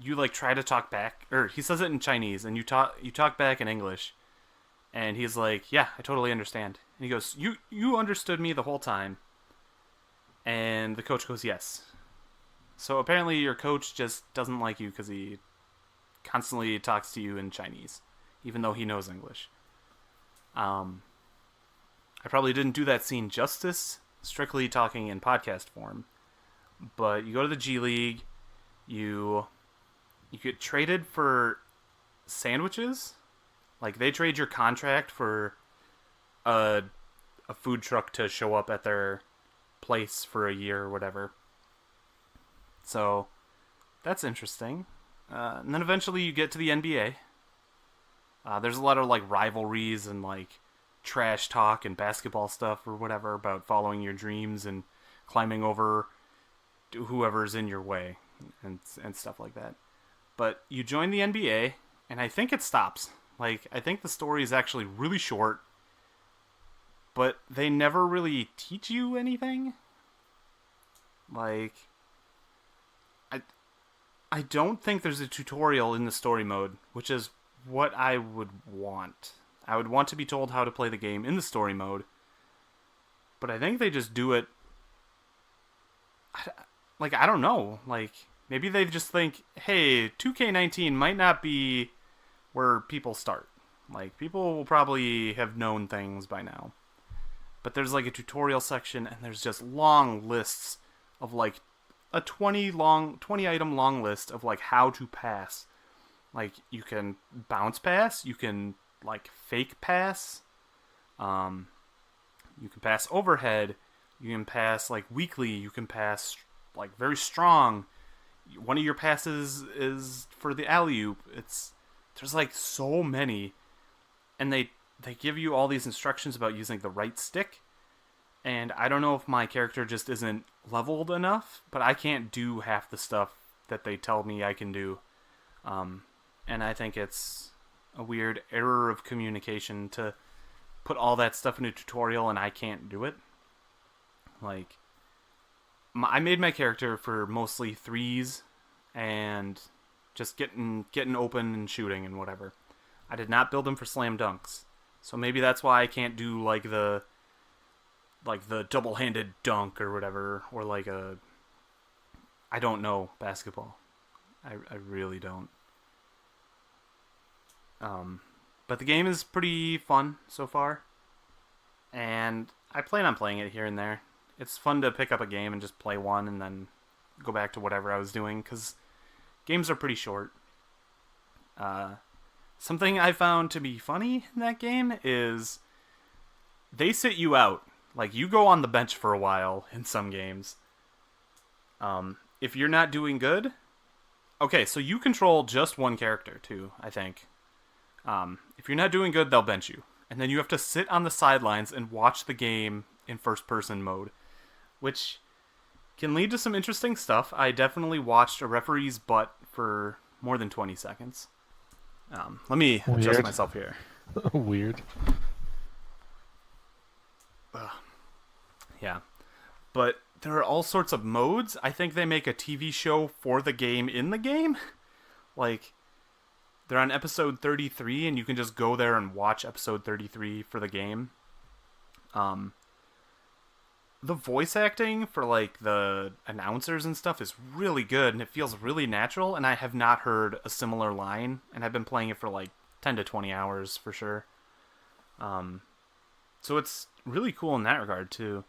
like try to talk back, or he says it in Chinese, and you talk back in English, And he's like, yeah, I totally understand. And he goes, you understood me the whole time. And the coach goes, yes. So apparently your coach just doesn't like you because he constantly talks to you in Chinese, even though he knows English. I probably didn't do that scene justice, strictly talking in podcast form. But you go to the G League, you get traded for sandwiches. Like they trade your contract for a food truck to show up at their place for a year or whatever. So that's interesting. And then eventually you get to the NBA. There's a lot of like rivalries and like trash talk and basketball stuff or whatever about following your dreams and climbing over whoever's in your way and stuff like that. But you join the NBA, and I think it stops. Like, I think the story is actually really short, but they never really teach you anything. Like, I don't think there's a tutorial in the story mode, which is what I would want. I would want to be told how to play the game in the story mode, but I think they just do it. Like, I don't know. Like, maybe they just think, hey, 2K19 might not be where people start. Like, people will probably have known things by now. But there's like a tutorial section, and there's just long lists of like a 20 item long list of like how to pass. Like, you can bounce pass, you can like fake pass, you can pass overhead, you can pass like weakly, you can pass like very strong. One of your passes is for the alley-oop. There's like so many, and they give you all these instructions about using the right stick. And I don't know if my character just isn't leveled enough, but I can't do half the stuff that they tell me I can do. And I think it's a weird error of communication to put all that stuff in a tutorial and I can't do it. Like, I made my character for mostly threes and just getting open and shooting and whatever. I did not build him for slam dunks. So maybe that's why I can't do like the double-handed dunk or whatever, or like I don't know basketball. I really don't. But the game is pretty fun so far, and I plan on playing it here and there. It's fun to pick up a game and just play one and then go back to whatever I was doing, because games are pretty short. Something I found to be funny in that game is they sit you out. Like, you go on the bench for a while in some games. If you're not doing good... Okay, so you control just one character, too, I think. If you're not doing good, they'll bench you. And then you have to sit on the sidelines and watch the game in first-person mode, which can lead to some interesting stuff. I definitely watched a referee's butt for more than 20 seconds. Let me adjust myself here. Weird. Yeah. But there are all sorts of modes. I think they make a TV show for the game in the game. Like, they're on episode 33, and you can just go there and watch episode 33 for the game. The voice acting for, like, the announcers and stuff is really good, and it feels really natural, and I have not heard a similar line, and I've been playing it for, like, 10 to 20 hours for sure. So it's really cool in that regard, too.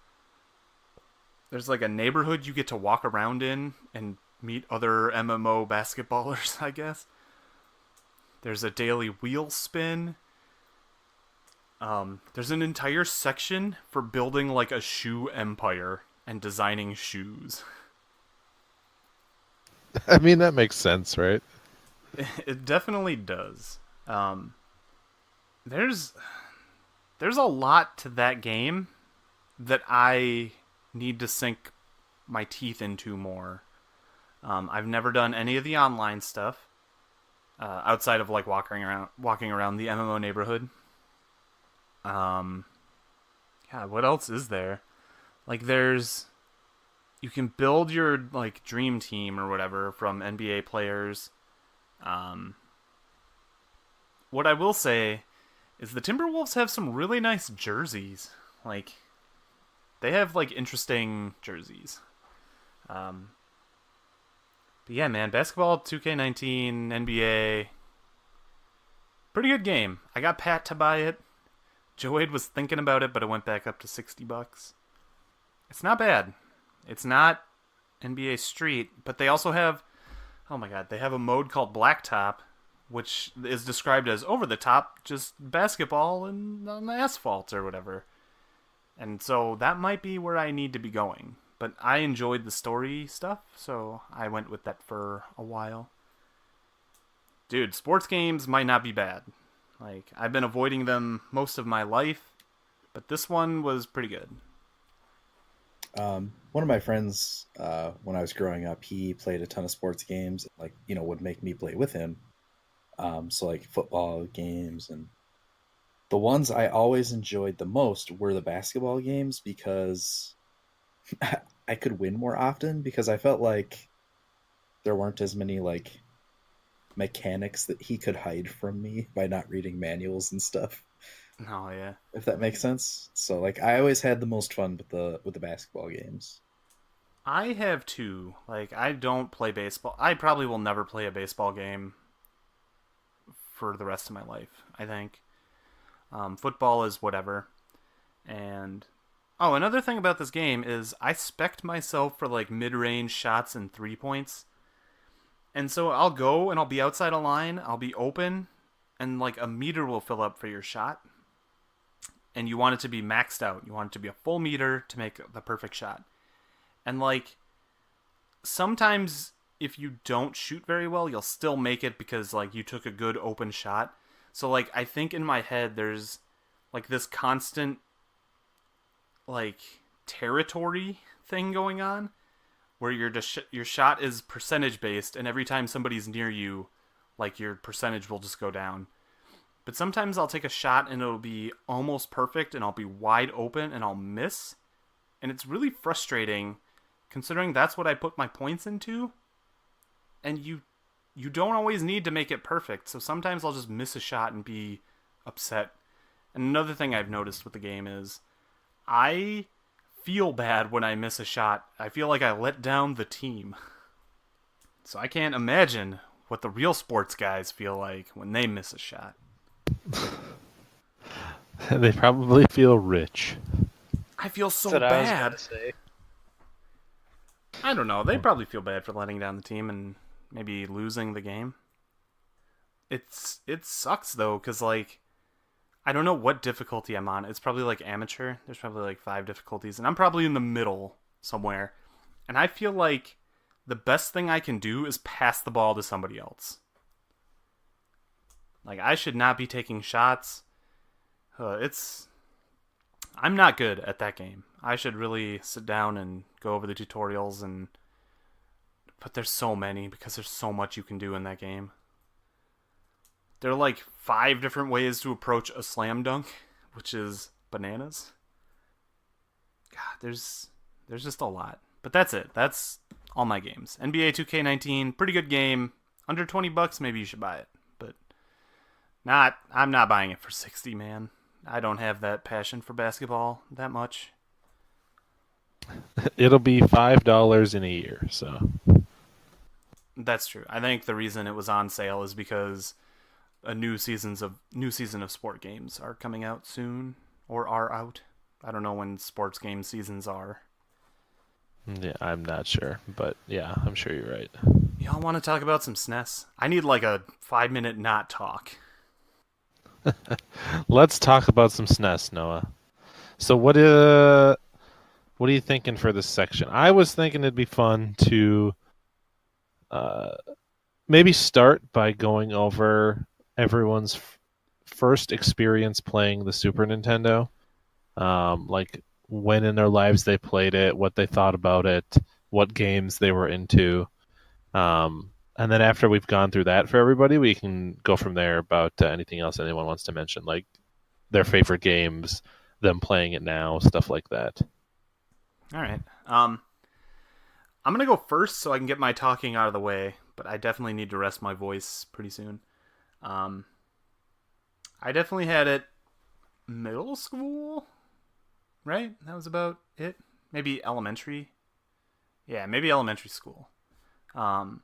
There's, like, a neighborhood you get to walk around in and meet other MMO basketballers, I guess. There's a daily wheel spin. There's an entire section for building, like, a shoe empire and designing shoes. I mean, that makes sense, right? It definitely does. There's a lot to that game that I need to sink my teeth into more. I've never done any of the online stuff outside of like walking around the MMO neighborhood. God, what else is there? Like, you can build your like dream team or whatever from NBA players. What I will say is the Timberwolves have some really nice jerseys. Like, they have like interesting jerseys. But yeah, man, basketball 2K19, NBA, pretty good game. I got Pat to buy it. Joade was thinking about it, but it went back up to $60. It's not bad. It's not NBA Street, but they also have, oh my god, they have a mode called Blacktop, which is described as over the top, just basketball and on the asphalt or whatever. And so that might be where I need to be going. But I enjoyed the story stuff, so I went with that for a while. Dude, sports games might not be bad. Like, I've been avoiding them most of my life, but this one was pretty good. One of my friends, when I was growing up, he played a ton of sports games, like, would make me play with him. So like football games, and the ones I always enjoyed the most were the basketball games because I could win more often because I felt like there weren't as many like mechanics that he could hide from me by not reading manuals and stuff. Oh, yeah. If that makes sense. So like I always had the most fun with the basketball games. I have two. Like, I don't play baseball. I probably will never play a baseball game for the rest of my life, I think. Football is whatever. And oh, another thing about this game is I spec'd myself for like mid-range shots and 3-points. And so I'll go and I'll be outside a line, I'll be open, and like a meter will fill up for your shot. And you want it to be maxed out. You want it to be a full meter to make the perfect shot. And like, sometimes if you don't shoot very well, you'll still make it because like you took a good open shot. So like, I think in my head there's like this constant like territory thing going on where your shot is percentage based, and every time somebody's near you, like your percentage will just go down. But sometimes I'll take a shot and it'll be almost perfect and I'll be wide open and I'll miss. And it's really frustrating considering that's what I put my points into. And you don't always need to make it perfect. So sometimes I'll just miss a shot and be upset. And another thing I've noticed with the game is I feel bad when I miss a shot. I feel like I let down the team. So I can't imagine what the real sports guys feel like when they miss a shot. They probably feel rich. I feel so That's what I was bad. gonna say. I don't know. They probably feel bad for letting down the team and maybe losing the game. It sucks though, because like, I don't know what difficulty I'm on. It's probably like amateur. There's probably like 5 difficulties, and I'm probably in the middle somewhere. And I feel like the best thing I can do is pass the ball to somebody else. Like, I should not be taking shots. I'm not good at that game. I should really sit down and go over the tutorials but there's so many because there's so much you can do in that game. There are like 5 different ways to approach a slam dunk, which is bananas. God, there's just a lot. But that's it. That's all my games. NBA 2K19, pretty good game. Under $20, maybe you should buy it. But I'm not buying it for $60, man. I don't have that passion for basketball that much. It'll be $5 in a year, so. That's true. I think the reason it was on sale is because a new season of sport games are coming out soon, or are out. I don't know when sports game seasons are. Yeah, I'm not sure, but yeah, I'm sure you're right. Y'all want to talk about some SNES? I need like a 5-minute not talk. Let's talk about some SNES, Noah. So what are you thinking for this section? I was thinking it'd be fun to maybe start by going over everyone's first experience playing the Super Nintendo. Like when in their lives they played it, what they thought about it, what games they were into. And then after we've gone through that for everybody, we can go from there about anything else anyone wants to mention, like their favorite games, them playing it now, stuff like that. All right. I'm going to go first so I can get my talking out of the way, but I definitely need to rest my voice pretty soon. I definitely had it middle school, right? That was about it. Maybe elementary. Yeah, maybe elementary school. Um,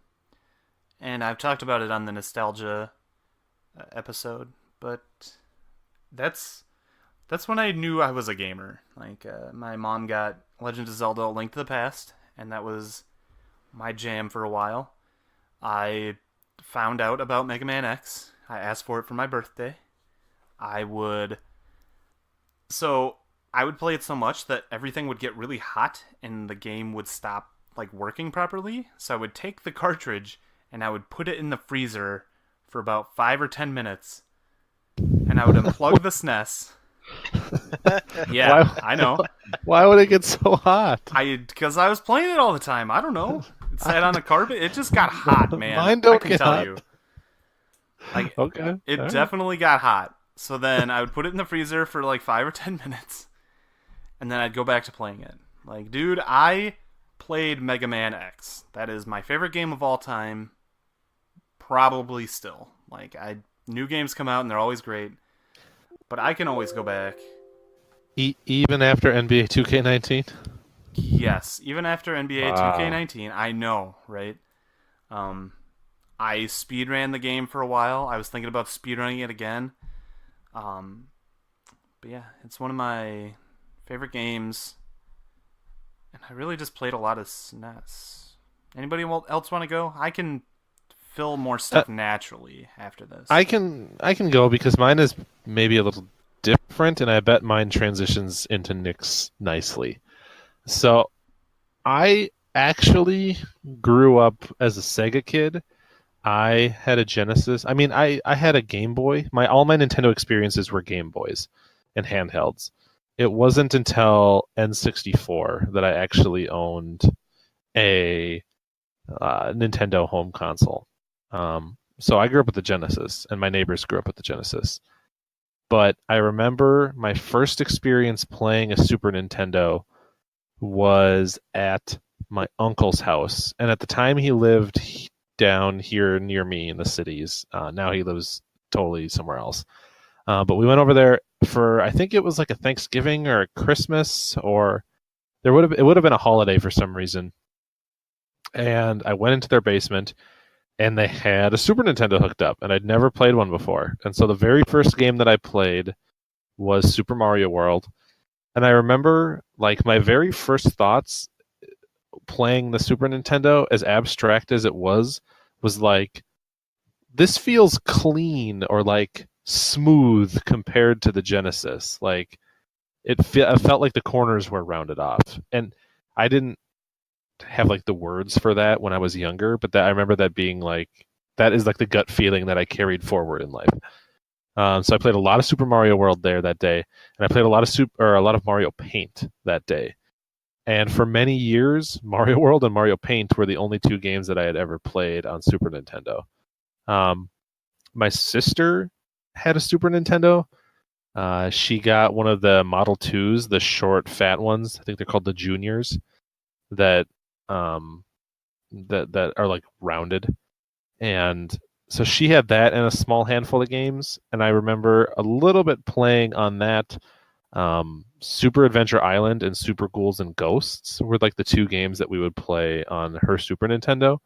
and I've talked about it on the nostalgia episode, but that's that's when I knew I was a gamer. Like my mom got Legend of Zelda: A Link to the Past, and that was my jam for a while. I found out about Mega Man X. I asked for it for my birthday. I would so I would play it so much that everything would get really hot and the game would stop like working properly. So I would take the cartridge and I would put it in the freezer for about 5 or 10 minutes, and I would unplug the SNES. Yeah, Why- I know. Why would it get so hot? Because I was playing it all the time. I don't know. It sat on the carpet. It just got hot, man. Mine don't I can get tell hot. you. Like Okay. it all right. definitely got hot. So then I would put it in the freezer for like 5 or 10 minutes, and then I'd go back to playing it. Like, dude, I played Mega Man X. That is my favorite game of all time. Probably still. Like, new games come out and they're always great, but I can always go back. Even after NBA 2K19? Yes, even after NBA Wow. 2K19, I know, right? I speedran the game for a while. I was thinking about speedrunning it again. But yeah, it's one of my favorite games, and I really just played a lot of SNES. Anybody else want to go? I can fill more stuff naturally after this. I can go because mine is maybe a little different, and I bet mine transitions into Nick's nicely. So, I actually grew up as a Sega kid. I had a Genesis. I mean, I had a Game Boy. All my Nintendo experiences were Game Boys and handhelds. It wasn't until N64 that I actually owned a Nintendo home console. So I grew up with the Genesis, and my neighbors grew up with the Genesis. But I remember my first experience playing a Super Nintendo was at my uncle's house. And at the time, he lived down here near me in the cities. Now he lives totally somewhere else. But we went over there for, I think it was like a Thanksgiving or a Christmas, or it would have been a holiday for some reason. And I went into their basement, and they had a Super Nintendo hooked up, and I'd never played one before. And so the very first game that I played was Super Mario World. And I remember, like, my very first thoughts playing the Super Nintendo, as abstract as it was like, this feels clean or, like, smooth compared to the Genesis. Like, it felt like the corners were rounded off. And I didn't have like the words for that when I was younger, but I remember that being like, that is like the gut feeling that I carried forward in life. So I played a lot of Super Mario World there that day, and I played a lot of Mario Paint that day. And for many years, Mario World and Mario Paint were the only two games that I had ever played on Super Nintendo. My sister had a Super Nintendo. She got one of the Model 2s, the short, fat ones. I think they're called the Juniors. That that are like rounded, and so she had that and a small handful of games. And I remember a little bit playing on that. Super Adventure Island and Super Ghouls and Ghosts were like the two games that we would play on her Super Nintendo.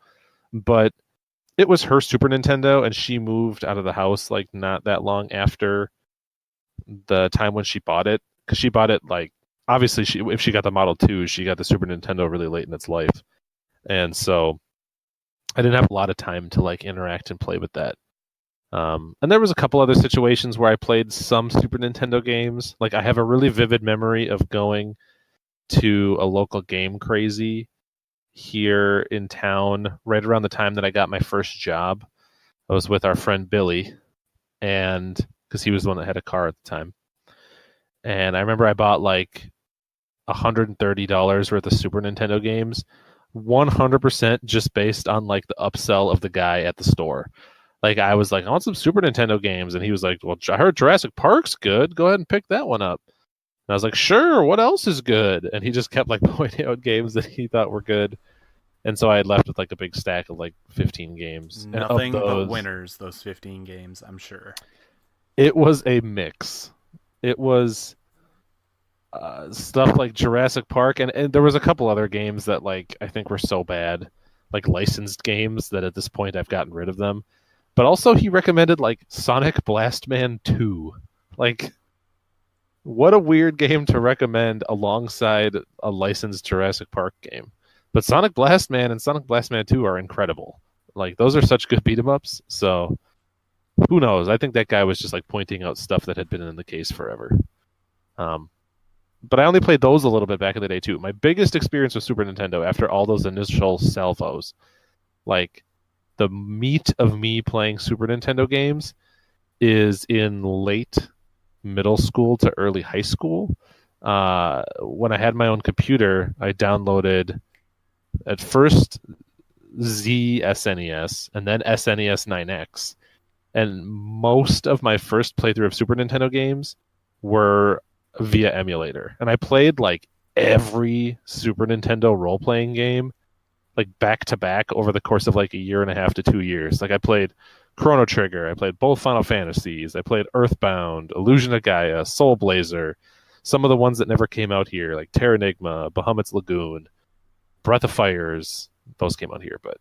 But it was her Super Nintendo, and she moved out of the house like not that long after the time when she bought it, because she bought it like, obviously, if she got the Model 2, she got the Super Nintendo really late in its life. And so I didn't have a lot of time to like interact and play with that. And there was a couple other situations where I played some Super Nintendo games. Like, I have a really vivid memory of going to a local Game Crazy here in town right around the time that I got my first job. I was with our friend Billy, and because he was the one that had a car at the time. And I remember I bought like $130 worth of Super Nintendo games, 100% just based on like the upsell of the guy at the store. Like, I was like, I want some Super Nintendo games, and he was like, well, I heard Jurassic Park's good. Go ahead and pick that one up. And I was like, sure. What else is good? And he just kept like pointing out games that he thought were good. And so I had left with like a big stack of like 15 games. Nothing and of but those, winners, those 15 games, I'm sure. it was a mix. It was stuff like Jurassic Park, and there was a couple other games that like I think were so bad, like licensed games that at this point I've gotten rid of them. But also he recommended like Sonic Blastman 2. Like what a weird game to recommend alongside a licensed Jurassic Park game. But Sonic Blastman and Sonic Blastman 2 are incredible. Like those are such good beat 'em ups. So who knows? I think that guy was just like pointing out stuff that had been in the case forever. Um, but I only played those a little bit back in the day too. My biggest experience with Super Nintendo after all those initial salvos, like the meat of me playing Super Nintendo games, is in late middle school to early high school. When I had my own computer, I downloaded at first SNES and then SNES 9X. And most of my first playthrough of Super Nintendo games were via emulator. And I played like every Super Nintendo role playing game like back to back over the course of like a year and a half to 2 years. Like I played Chrono Trigger, I played both Final Fantasies, I played Earthbound, Illusion of Gaia, Soul Blazer, some of the ones that never came out here, like Terranigma, Bahamut's Lagoon, Breath of Fires, those came out here, but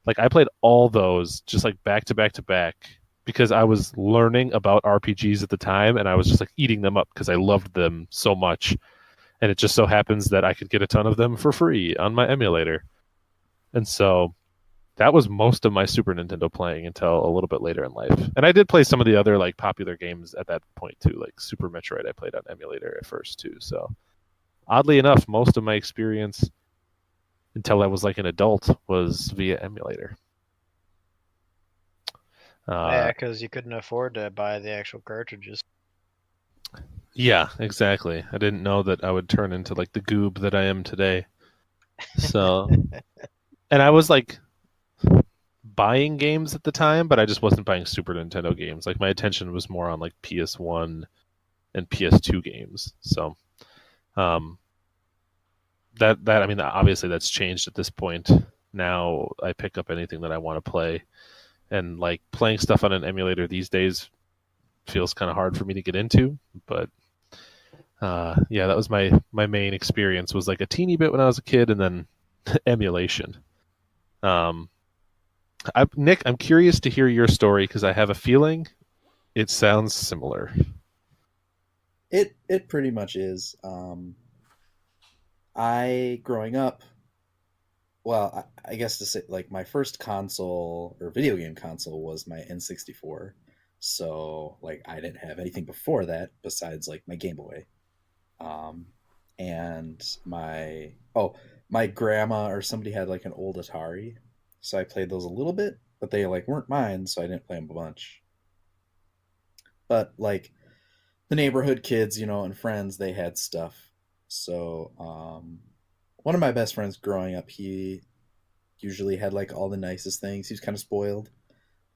like I played all those just like back to back to back because I was learning about RPGs at the time and I was just like eating them up because I loved them so much. And it just so happens that I could get a ton of them for free on my emulator. And so that was most of my Super Nintendo playing until a little bit later in life. And I did play some of the other like popular games at that point too, like Super Metroid I played on emulator at first too. So oddly enough, most of my experience until I was like an adult was via emulator. Yeah, because you couldn't afford to buy the actual cartridges. Yeah, exactly. I didn't know that I would turn into like the goob that I am today. So, and I was like buying games at the time, but I just wasn't buying Super Nintendo games. Like my attention was more on like PS1 and PS2 games. So, um, that I mean, obviously that's changed at this point. Now I pick up anything that I want to play, and like playing stuff on an emulator these days feels kind of hard for me to get into. But yeah, that was my main experience was like a teeny bit when I was a kid, and then emulation. Nick, I'm curious to hear your story because I have a feeling it sounds similar. It pretty much is. I growing up, well, I guess to say like my first console or video game console was my N64. So like I didn't have anything before that besides like my Game Boy. Um, and my grandma or somebody had like an old Atari, so I played those a little bit, but they like weren't mine, so I didn't play them a bunch. But like the neighborhood kids, and friends, they had stuff. So one of my best friends growing up, he usually had like all the nicest things. He was kind of spoiled.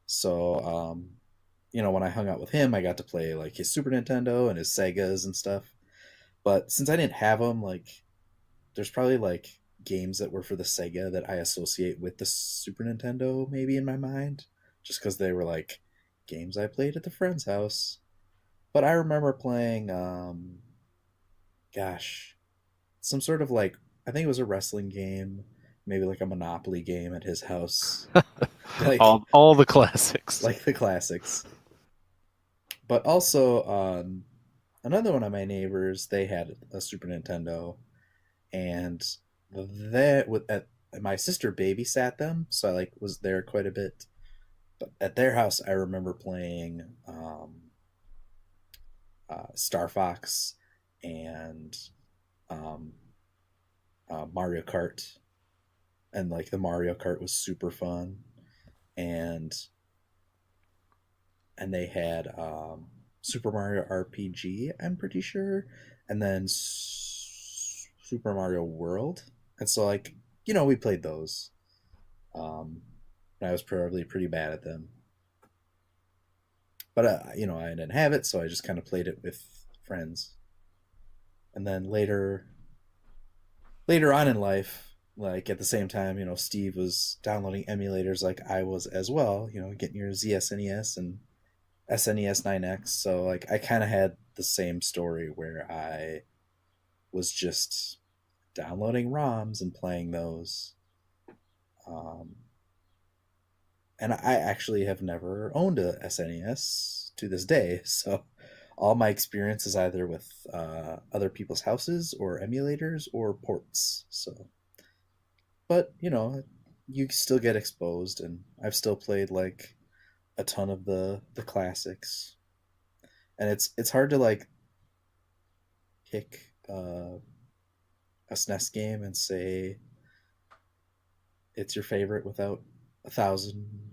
So when I hung out with him, I got to play like his Super Nintendo and his Segas and stuff. But since I didn't have them, like there's probably like games that were for the Sega that I associate with the Super Nintendo maybe in my mind, just because they were like games I played at the friend's house. But I remember playing, gosh, some sort of like, I think it was a wrestling game, maybe like a Monopoly game at his house, like all the classics. like the classics. But also, another one of my neighbors, they had a Super Nintendo, and my sister babysat them, so I like was there quite a bit. But at their house, I remember playing Star Fox and um, Mario Kart, and like the Mario Kart was super fun, and they had Super Mario RPG, I'm pretty sure, and then Super Mario World, and so like we played those. And I was probably pretty bad at them, but I didn't have it, so I just kind of played it with friends. And then later on in life, like at the same time, Steve was downloading emulators like I was as well, getting your ZSNES and SNES 9X. So like I kind of had the same story where I was just downloading ROMs and playing those. Um, and I actually have never owned a SNES to this day. So all my experience is either with other people's houses or emulators or ports. So, but you still get exposed, and I've still played like a ton of the classics, and it's hard to like pick a SNES game and say it's your favorite without a thousand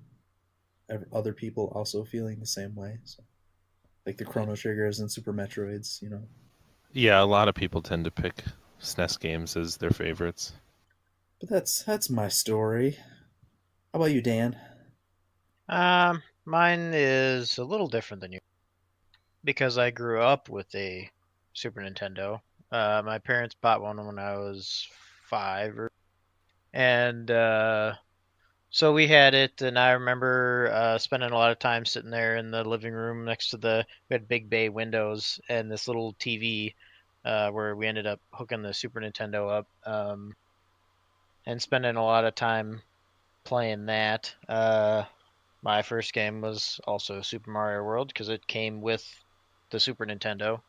other people also feeling the same way. So, like the Chrono Triggers and Super Metroids, Yeah, a lot of people tend to pick SNES games as their favorites. But that's my story. How about you, Dan? Mine is a little different than you because I grew up with a Super Nintendo. My parents bought one when I was 5, and so we had it, and I remember spending a lot of time sitting there in the living room next to we had big bay windows and this little TV where we ended up hooking the Super Nintendo up and spending a lot of time playing that. My first game was also Super Mario World because it came with the Super Nintendo.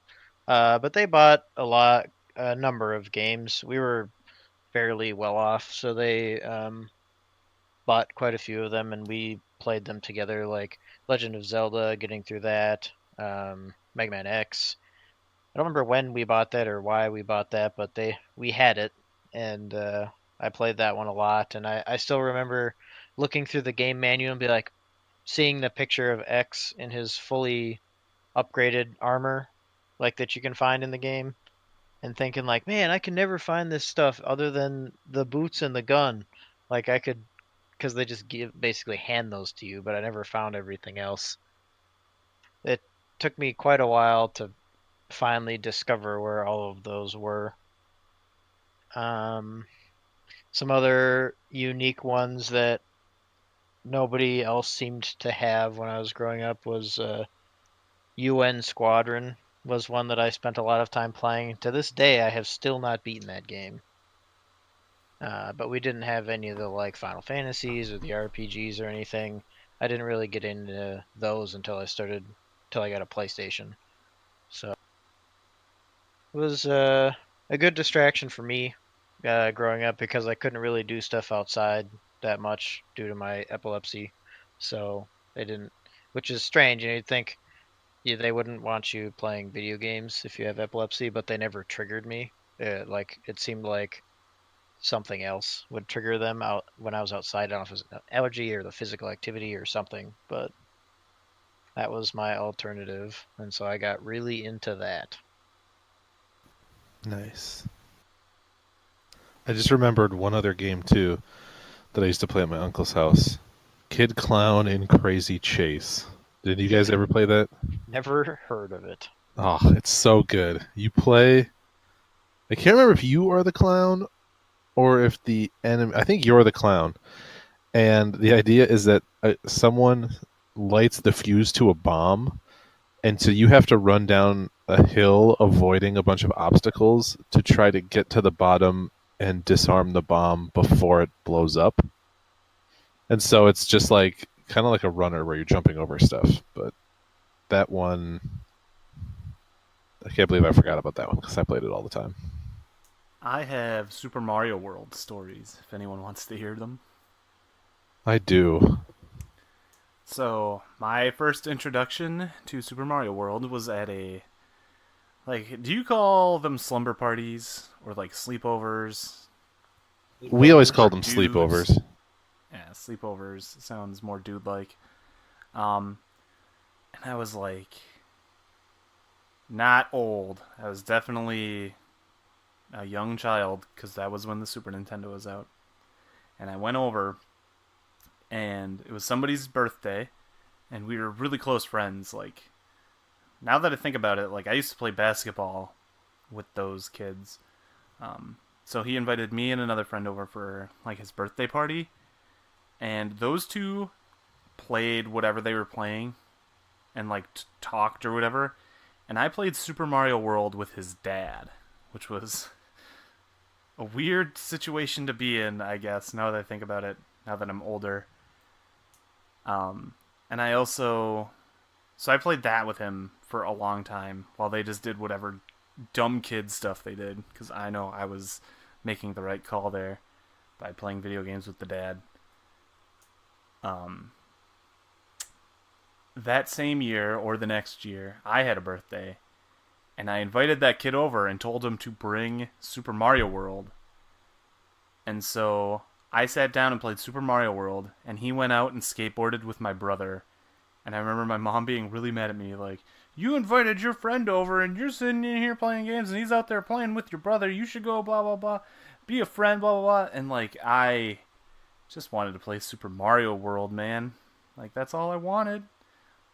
But they bought a number of games. We were fairly well off, so they bought quite a few of them, and we played them together, like Legend of Zelda, getting through that, Mega Man X. I don't remember when we bought that or why we bought that, but we had it, and I played that one a lot. And I still remember looking through the game manual and be like, seeing the picture of X in his fully upgraded armor, like that you can find in the game, and thinking like, man, I can never find this stuff other than the boots and the gun. Like I could, because they just basically hand those to you, but I never found everything else. It took me quite a while to finally discover where all of those were. Um, some other unique ones that nobody else seemed to have when I was growing up was UN Squadron was one that I spent a lot of time playing. To this day, I have still not beaten that game. But we didn't have any of the like Final Fantasies or the RPGs or anything. I didn't really get into those until I got a PlayStation. So it was a good distraction for me growing up because I couldn't really do stuff outside that much due to my epilepsy. So they didn't, which is strange. You'd think they wouldn't want you playing video games if you have epilepsy, but they never triggered me. Like it seemed like something else would trigger them out when I was outside. I don't know if it was an allergy or the physical activity or something, but that was my alternative, and so I got really into that. Nice. I just remembered one other game too that I used to play at my uncle's house. Kid Clown in Crazy Chase. Did you guys ever play that? Never heard of it. Oh, it's so good. You play. I can't remember if you are the clown or if the enemy. I think you're the clown. And the idea is that someone lights the fuse to a bomb, and so you have to run down a hill avoiding a bunch of obstacles to try to get to the bottom and disarm the bomb before it blows up. And so it's just like kind of like a runner where you're jumping over stuff. But that one, I can't believe I forgot about that one because I played it all the time. I have Super Mario World stories, if anyone wants to hear them. I do. So, my first introduction to Super Mario World was at do you call them slumber parties? Or like sleepovers? We always called them Dudes. sleepovers. Yeah, sleepovers sounds more dude-like. And I was like, not old. I was definitely a young child, because that was when the Super Nintendo was out. And I went over, and it was somebody's birthday, and we were really close friends. Like, now that I think about it, like I used to play basketball with those kids. So he invited me and another friend over for like his birthday party, and those two played whatever they were playing, and like talked or whatever. And I played Super Mario World with his dad, which was a weird situation to be in, I guess, now that I think about it, now that I'm older. And I also. So I played that with him for a long time while they just did whatever dumb kid stuff they did, because I know I was making the right call there by playing video games with the dad. That same year or the next year, I had a birthday, and I invited that kid over and told him to bring Super Mario World. And so I sat down and played Super Mario World, and he went out and skateboarded with my brother. And I remember my mom being really mad at me, like, you invited your friend over and you're sitting in here playing games and he's out there playing with your brother. You should go, blah, blah, blah. Be a friend, blah, blah, blah. And, like, I just wanted to play Super Mario World, man. Like, that's all I wanted.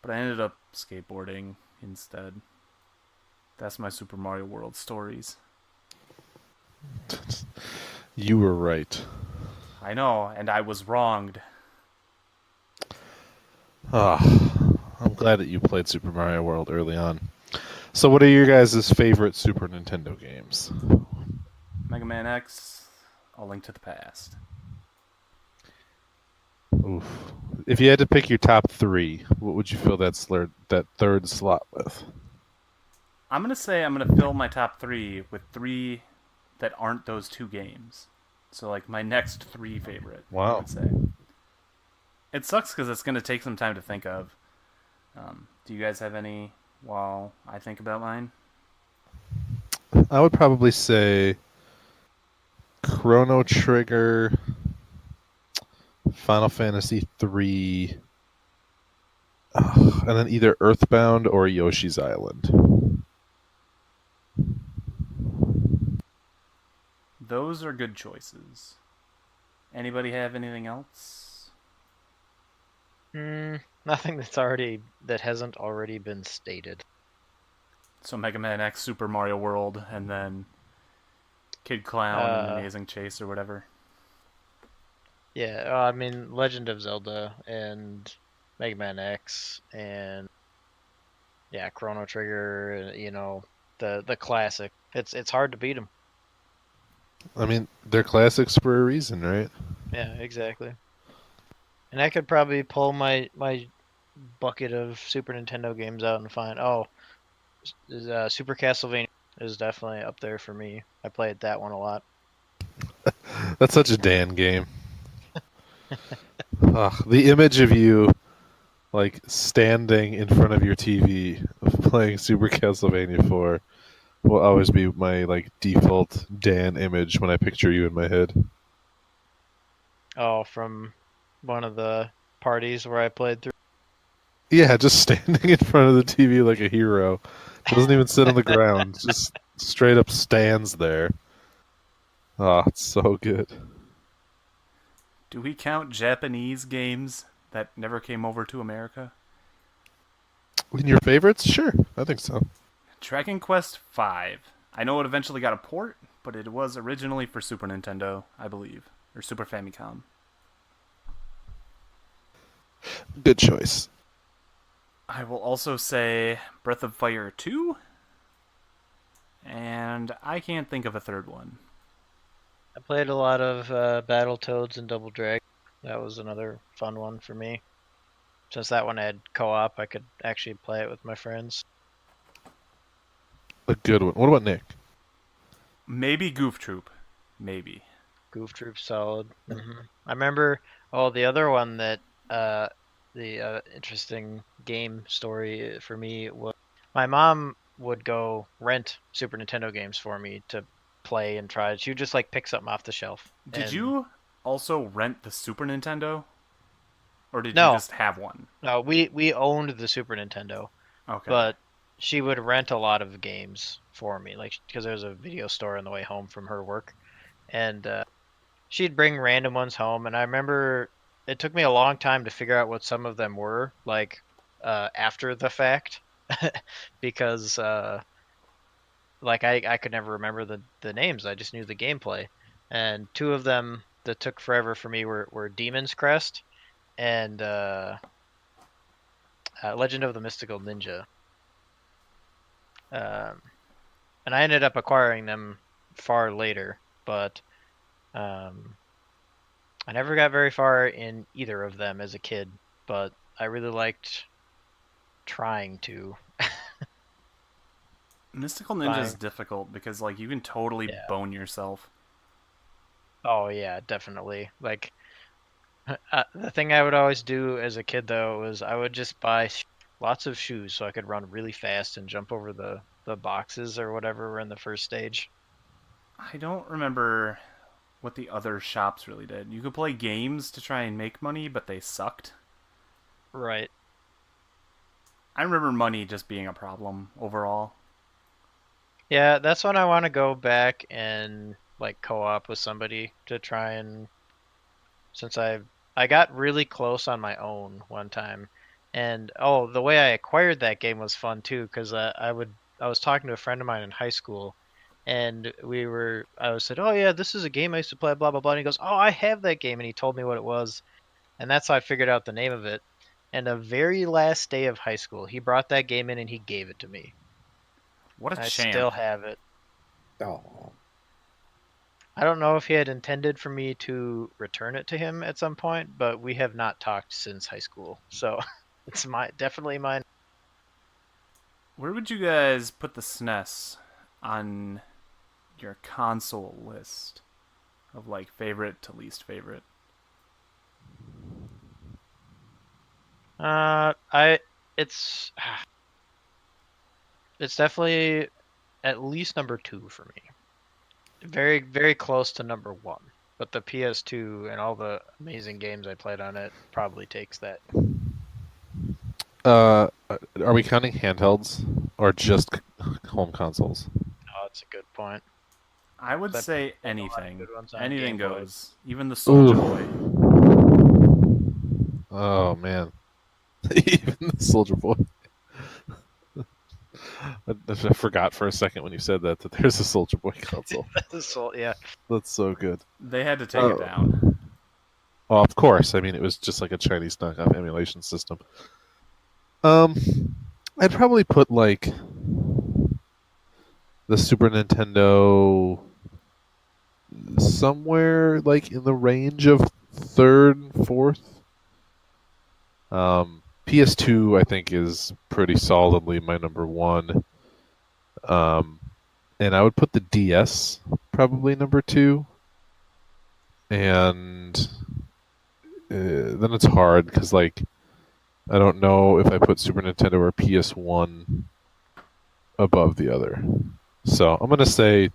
But I ended up skateboarding instead. That's my Super Mario World stories. You were right. I know, and I was wronged. Ah, I'm glad that you played Super Mario World early on. So, what are your guys' favorite Super Nintendo games? Mega Man X, A Link to the Past. Oof. If you had to pick your top three, what would you fill that third slot with? I'm going to say I'm going to fill my top three with three that aren't those two games. So, like, my next three favorite, I Wow. would say. It sucks because it's going to take some time to think of. Do you guys have any while I think about mine? I would probably say Chrono Trigger, Final Fantasy 3, and then either Earthbound or Yoshi's Island. Those are good choices. Anybody have anything else? Nothing that hasn't already been stated. So Mega Man X, Super Mario World, and then Kid Clown and Amazing Chase or whatever. Yeah, I mean Legend of Zelda and Mega Man X and yeah, Chrono Trigger. You know, the classic. It's hard to beat them. I mean, they're classics for a reason, right? Yeah, exactly. And I could probably pull my bucket of Super Nintendo games out and find Super Castlevania is definitely up there for me. I played that one a lot. That's such a Dan game. The image of you, like, standing in front of your TV playing Super Castlevania 4 will always be my, like, default Dan image when I picture you in my head. Oh, from one of the parties where I played through. Yeah, just standing in front of the TV like a hero. Doesn't even sit on the ground. Just straight up stands there. Oh, it's so good. Do we count Japanese games that never came over to America? In your favorites? Sure, I think so. Dragon Quest V. I know it eventually got a port, but it was originally for Super Nintendo, I believe. Or Super Famicom. Good choice. I will also say Breath of Fire 2. And I can't think of a third one. I played a lot of Battletoads and Double Dragon. That was another fun one for me. Since that one had co-op, I could actually play it with my friends. A good one. What about Nick? Maybe Goof Troop. Maybe. Goof Troop solid. I remember. Oh, the other one that the interesting game story for me was my mom would go rent Super Nintendo games for me to play and try. She would just like pick something off the shelf. Did you also rent the Super Nintendo? Or did No. you just have one? No, we owned the Super Nintendo, Okay. but she would rent a lot of games for me, like because there was a video store on the way home from her work, and she'd bring random ones home. And I remember it took me a long time to figure out what some of them were, like after the fact, because like I could never remember the names. I just knew the gameplay, and two of them that took forever for me were Demon's Crest and Legend of the Mystical Ninja. And I ended up acquiring them far later, but I never got very far in either of them as a kid, but I really liked trying to. Mystical Ninja is difficult because like you can totally Yeah. bone yourself. Oh yeah, definitely. Like the thing I would always do as a kid though was I would just buy lots of shoes so I could run really fast and jump over the boxes or whatever were in the first stage. I don't remember what the other shops really did. You could play games to try and make money, but they sucked. Right. I remember money just being a problem overall. Yeah, that's when I want to go back and like co-op with somebody to try and since I got really close on my own one time. And oh, the way I acquired that game was fun too because I was talking to a friend of mine in high school and I said, "Oh yeah, this is a game I used to play blah blah blah." And he goes, "Oh, I have that game." And he told me what it was. And that's how I figured out the name of it. And the very last day of high school, he brought that game in and he gave it to me. What a I champ. still have it. Oh, I don't know if he had intended for me to return it to him at some point, but we have not talked since high school. So it's definitely mine. Where would you guys put the SNES on your console list of like favorite to least favorite? I it's it's definitely at least number 2 for me. Very very close to number 1. But the PS2 and all the amazing games I played on it probably takes that. Are we counting handhelds or just home consoles? Oh, that's a good point. I would But say there's a lot of anything. good ones on Anything Game Boy. goes. Even the Soldier Boy. Oh man, even the Soldier Boy. I forgot for a second when you said that there's a Soldier Boy console. Yeah. That's so good. They had to take it down. Well, of course. I mean, it was just like a Chinese knockoff emulation system. I'd probably put like the Super Nintendo somewhere like in the range of third, fourth. PS2 I think is pretty solidly my number 1. And I would put the DS probably number 2. And then it's hard because like I don't know if I put Super Nintendo or PS1 above the other. So I'm gonna say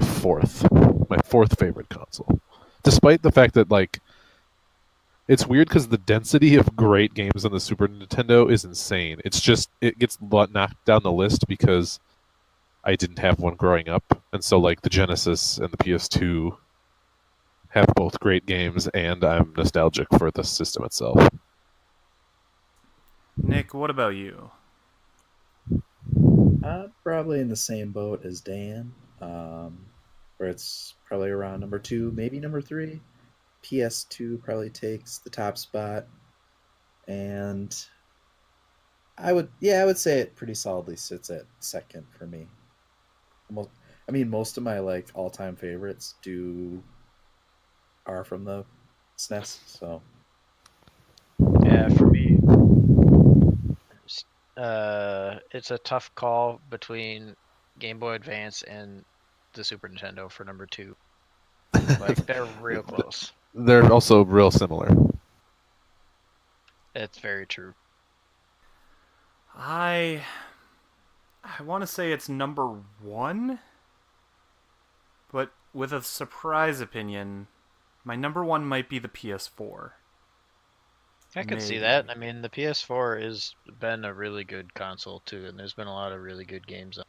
fourth, my fourth favorite console, despite the fact that like it's weird because the density of great games on the Super Nintendo is insane. It's just it gets knocked down the list because I didn't have one growing up, and so like the Genesis and the PS2 have both great games, and I'm nostalgic for the system itself. Nick, what about you? probably in the same boat as Dan, where it's probably around number 2, maybe number 3. PS2 probably takes the top spot, and I would say it pretty solidly sits at second for me. Most of my like all-time favorites are from the SNES, so Yeah, for me, it's a tough call between Game Boy Advance and the Super Nintendo for number 2. Like they're real close. They're also real similar. It's very true. I want to say it's number 1, but with a surprise opinion, my number 1 might be the PS4. I could see that. I mean, the PS4 has been a really good console too, and there's been a lot of really good games on.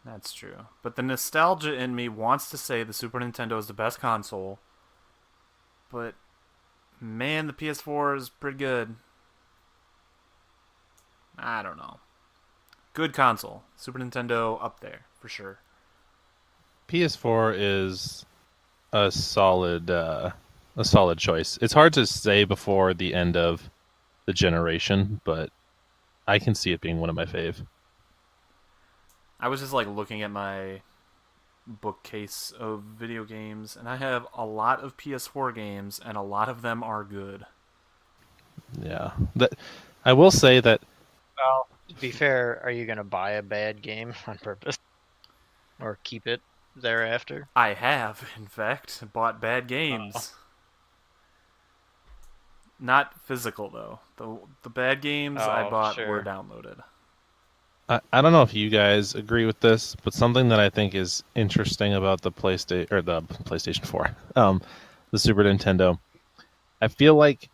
That's true. But the nostalgia in me wants to say the Super Nintendo is the best console. But, man, the PS4 is pretty good. I don't know. Good console. Super Nintendo up there, for sure. PS4 is a solid choice. It's hard to say before the end of the generation, but I can see it being one of my fave. I was just like looking at my bookcase of video games, and I have a lot of PS4 games, and a lot of them are good. Yeah, that I will say that Well, to be fair, are you gonna buy a bad game on purpose, or keep it thereafter? I have, in fact, bought bad games. Not physical though. The bad games I Oh, bought were sure. downloaded. I don't know if you guys agree with this, but something that I think is interesting about the PlayStation 4, the Super Nintendo, I feel like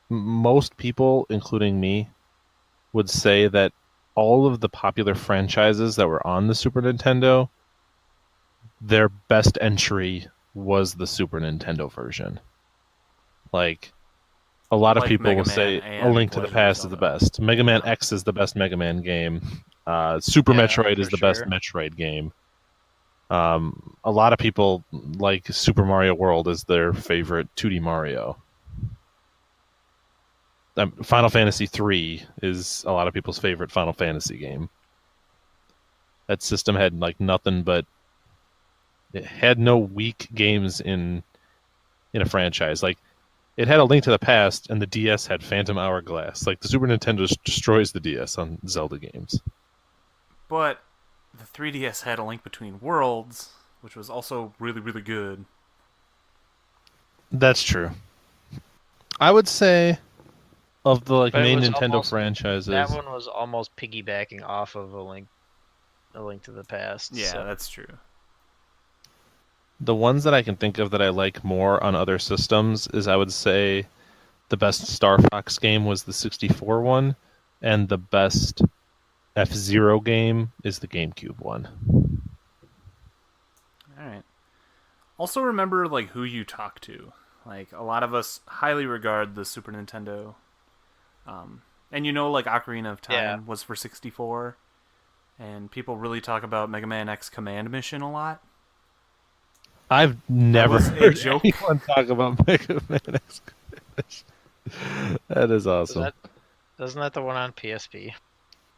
most people, including me, would say that all of the popular franchises that were on the Super Nintendo, their best entry was the Super Nintendo version. Like, a lot of Like people Mega will Man say A and Link to the Legend of Past is the Zelda. best. Mega Man Yeah. X is the best Mega Man game. Super Yeah, Metroid is for the best sure. Metroid game. A lot of people like Super Mario World as their favorite 2D Mario. Final Fantasy III is a lot of people's favorite Final Fantasy game. That system had like nothing but it had no weak games in a franchise. Like it had A Link to the Past, and the DS had Phantom Hourglass. Like the Super Nintendo destroys the DS on Zelda games. But the 3DS had A Link Between Worlds, which was also really, really good. That's true. I would say of the like But it main was Nintendo almost that franchises, one was almost piggybacking off of a link to the past. Yeah, So that's true. the ones that I can think of that I like more on other systems is I would say the best Star Fox game was the 64 one, and the best F-Zero game is the GameCube one. All right. Also remember like who you talk to. Like a lot of us highly regard the Super Nintendo. And you know like Ocarina of Time Yeah. was for 64, and people really talk about Mega Man X Command Mission a lot. I've never was a heard joke. anyone talk about Mega Man X. That is awesome. isn't that the one on PSP?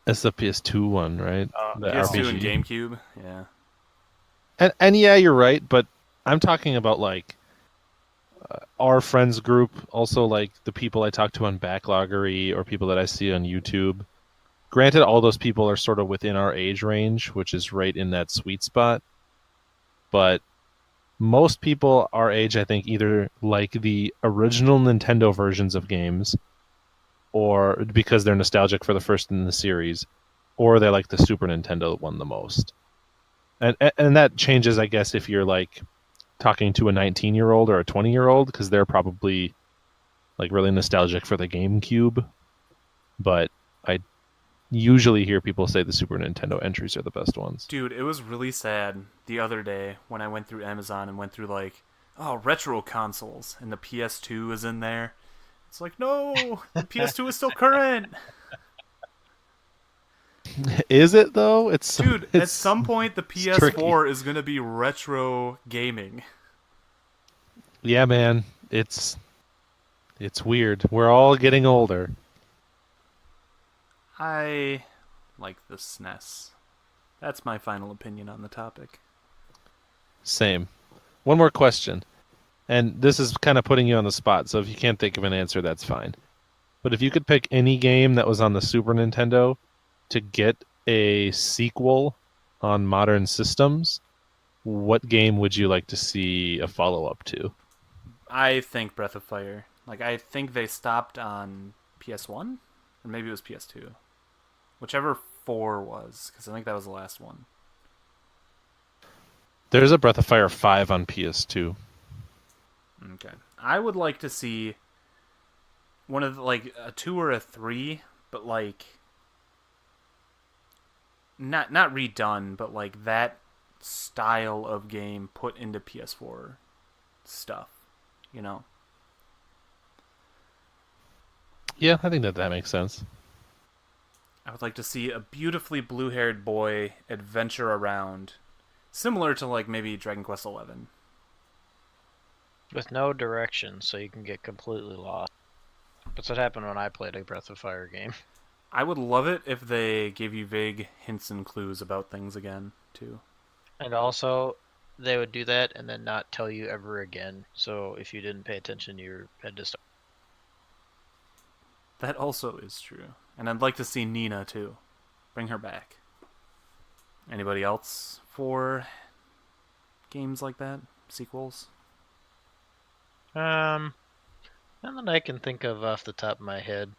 It's the PS2 one, right? The PS2 and RPG. GameCube. Yeah. And yeah, you're right, but I'm talking about like our friends group, also like the people I talk to on Backloggery or people that I see on YouTube. Granted, all those people are sort of within our age range, which is right in that sweet spot. But most people our age, I think, either like the original Nintendo versions of games, or because they're nostalgic for the first in the series, or they like the Super Nintendo one the most. And that changes, I guess, if you're like talking to a 19-year-old or a 20-year-old, because they're probably like really nostalgic for the GameCube. But I usually hear people say the Super Nintendo entries are the best ones. Dude, it was really sad the other day when I went through Amazon and went through like, oh, retro consoles, and the PS2 is in there. It's like, no, the PS2 is still current. Is it though? It's Dude, it's at some point the tricky. PS4 is going to be retro gaming. Yeah, man. It's weird. We're all getting older. I like the SNES. That's my final opinion on the topic. Same. One more question. And this is kind of putting you on the spot, so if you can't think of an answer, that's fine. But if you could pick any game that was on the Super Nintendo to get a sequel on modern systems, what game would you like to see a follow-up to? I think Breath of Fire. Like, I think they stopped on PS1? Or maybe it was PS2. Whichever 4 was, because I think that was the last one. There's a Breath of Fire 5 on PS2. Okay. I would like to see one of the, like a 2 or a 3, but like not redone, but like that style of game put into PS4 stuff, you know. Yeah, I think that makes sense. I would like to see a beautifully blue-haired boy adventure around, similar to like maybe Dragon Quest XI. With no direction, so you can get completely lost. That's what happened when I played a Breath of Fire game. I would love it if they gave you vague hints and clues about things again, too. And also, they would do that and then not tell you ever again. So if you didn't pay attention, you had to start. That also is true. And I'd like to see Nina, too. Bring her back. Anybody else for games like that? Sequels? None that I can think of off the top of my head.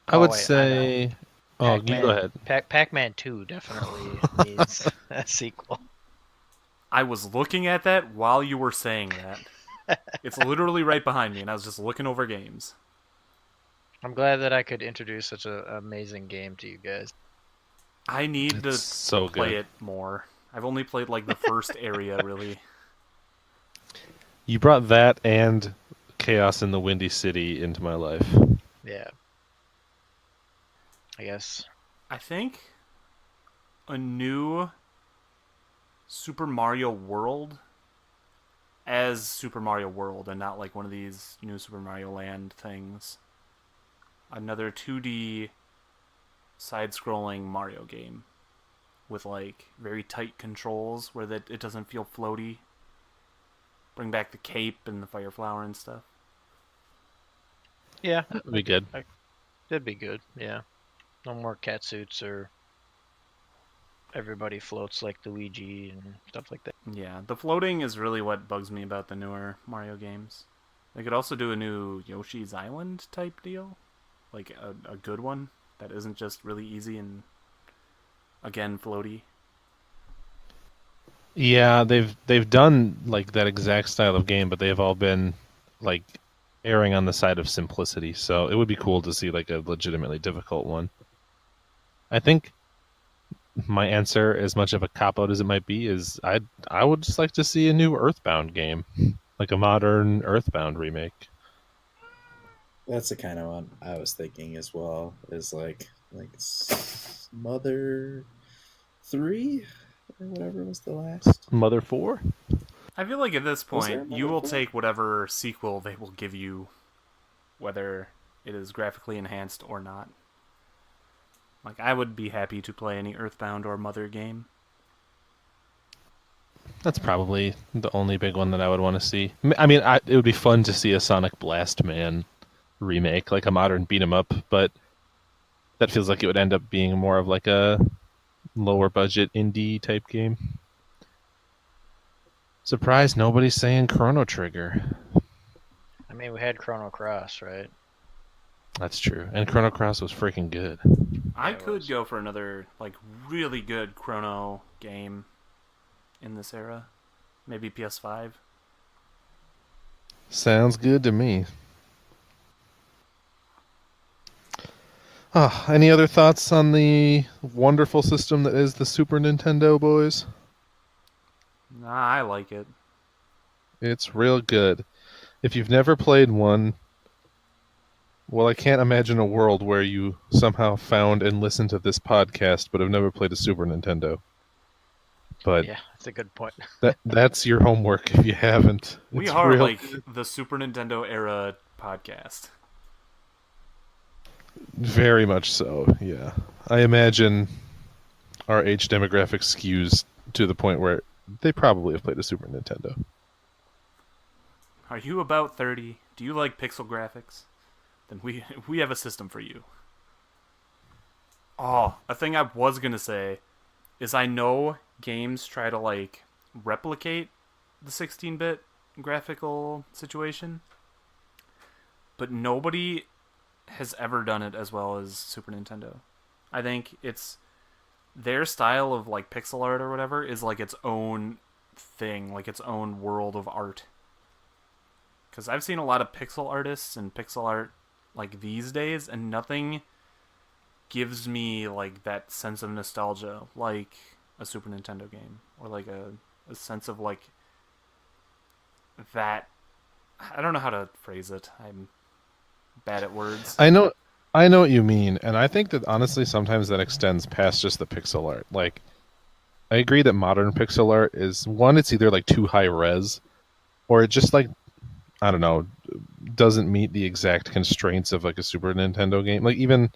I Oh, would wait, I know. say. Oh, you Pac-Man, go ahead. Pac-Man 2 definitely needs a sequel. I was looking at that while you were saying that. It's literally right behind me, and I was just looking over games. I'm glad that I could introduce such an amazing game to you guys. I need to It's so play good. it more. I've only played like the first area, really. You brought that and Chaos in the Windy City into my life. Yeah. I guess. I think a new Super Mario World as Super Mario World and not like one of these new Super Mario Land things. Another 2D side-scrolling Mario game with like very tight controls where that it doesn't feel floaty. Bring back the cape and the fire flower and stuff. Yeah, That would be good. that'd be good. Yeah. No more cat suits or everybody floats like Luigi and stuff like that. Yeah, the floating is really what bugs me about the newer Mario games. They could also do a new Yoshi's Island type deal. Like a good one that isn't just really easy and, again, floaty. Yeah, they've done like that exact style of game, but they've all been like erring on the side of simplicity. So it would be cool to see like a legitimately difficult one. I think my answer, as much of a cop out as it might be, is I would just like to see a new Earthbound game, like a modern Earthbound remake. That's the kind of one I was thinking as well. Is Mother 3 or whatever was the last. Mother 4? I feel like at this Was there point, a you will Mother take whatever sequel they will give you, whether it is graphically enhanced or not. Like, I would be happy to play any Earthbound or Mother game. That's probably the only big one that I would want to see. I mean, it would be fun to see a Sonic Blast Man remake, like a modern beat 'em up, but that feels like it would end up being more of like a lower budget indie type game. Surprised nobody's saying Chrono Trigger. I mean, we had Chrono Cross, right? That's true. And Chrono Cross was freaking good. I it could was. go for another, like, really good Chrono game in this era. Maybe PS5. Sounds good to me. Any other thoughts on the wonderful system that is the Super Nintendo, boys? Nah, I like it. It's real good. If you've never played one, well, I can't imagine a world where you somehow found and listened to this podcast but have never played a Super Nintendo. But Yeah, that's a good point. that's your homework if you haven't. We It's are real like the Super Nintendo era podcast. Very much so, yeah. I imagine our age demographic skews to the point where they probably have played a Super Nintendo. Are you about 30? Do you like pixel graphics? Then we have a system for you. Oh, a thing I was gonna say is I know games try to like replicate the 16-bit graphical situation, but nobody has ever done it as well as Super Nintendo. I think it's their style of like pixel art or whatever is like its own thing, like its own world of art. Because I've seen a lot of pixel artists and pixel art like these days, and nothing gives me like that sense of nostalgia like a Super Nintendo game, or like a sense of like that. I don't know how to phrase it. I'm bad at words. I know what you mean, and I think that honestly sometimes that extends past just the pixel art. Like, I agree that modern pixel art is one, it's either like too high res, or it just like I don't know, doesn't meet the exact constraints of like a Super Nintendo game. Like even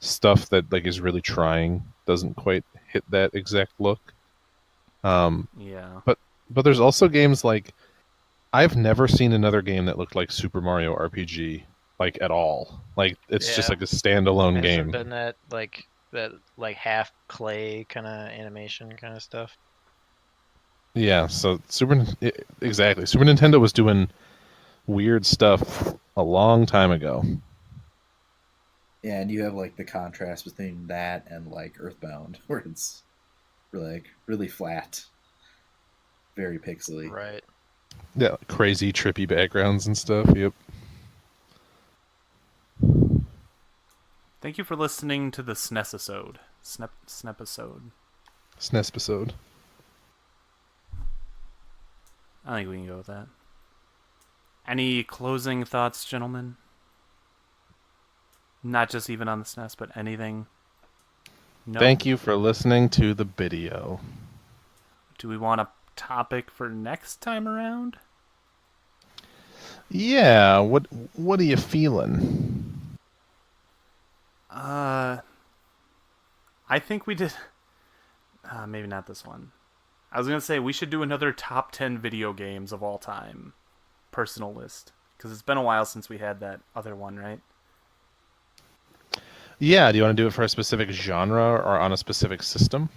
stuff that like is really trying doesn't quite hit that exact look. Yeah. But there's also games like I've never seen another game that looked like Super Mario RPG like at all. Like it's just Yeah. like a standalone Has there game. been that half clay kind of animation kind of stuff? Yeah, so exactly. Super Nintendo was doing weird stuff a long time ago. Yeah, and you have like the contrast between that and like Earthbound, where it's really flat, very pixely. Right. Yeah, crazy trippy backgrounds and stuff. Yep. Thank you for listening to the SNES-isode. Snepisode. SNES episode. I think we can go with that. Any closing thoughts, gentlemen? Not just even on the SNES, but anything? No? Thank you for listening to the Bideo. Do we want a topic for next time around? Yeah, what are you feeling? I think we did... maybe not this one. I was going to say we should do another top 10 video games of all time. Personal list. Because it's been a while since we had that other one, right? Yeah, do you want to do it for a specific genre or on a specific system?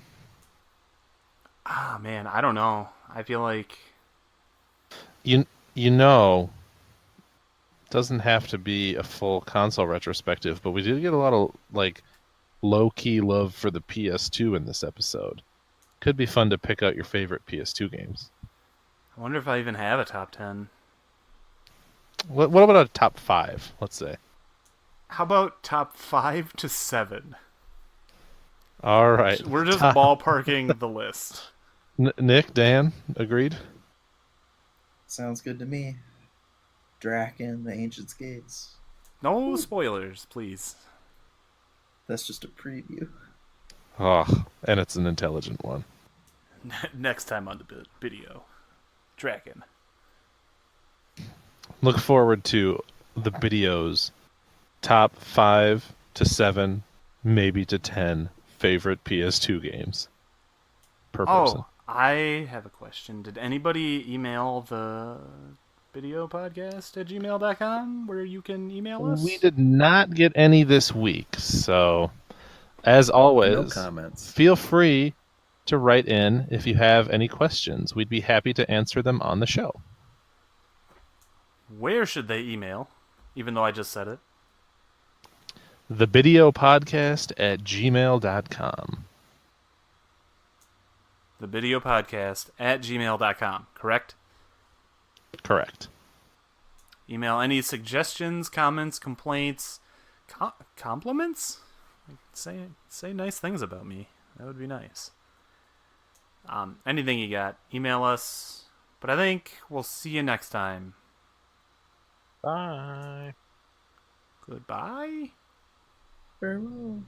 Ah, man, I don't know. I feel like... You know, doesn't have to be a full console retrospective, but we did get a lot of like low-key love for the PS2 in this episode. Could be fun to pick out your favorite PS2 games. I wonder if I even have a top 10. What about a top 5, let's say? How about top 5 to 7? All right. We're just ballparking the list. Nick, Dan, agreed? Sounds good to me. Draken, the Ancient Skates. No spoilers, please. That's just a preview. Oh, and it's an intelligent one. Next time on the video. Draken. Look forward to the videos. Top 5 to 7, maybe to 10 favorite PS2 games per person. Oh, I have a question. Did anybody email the video podcast at gmail.com where you can email us? We did not get any this week, so as always, No comments. feel free to write in if you have any questions. We'd be happy to answer them on the show. Where should they email? Even though I just said it. The Bideo podcast at gmail.com. The video podcast at gmail.com, correct? Correct. Email any suggestions, comments, complaints, compliments? Say nice things about me. That would be nice. Anything you got, email us. But I think we'll see you next time. Bye. Goodbye. Farewell.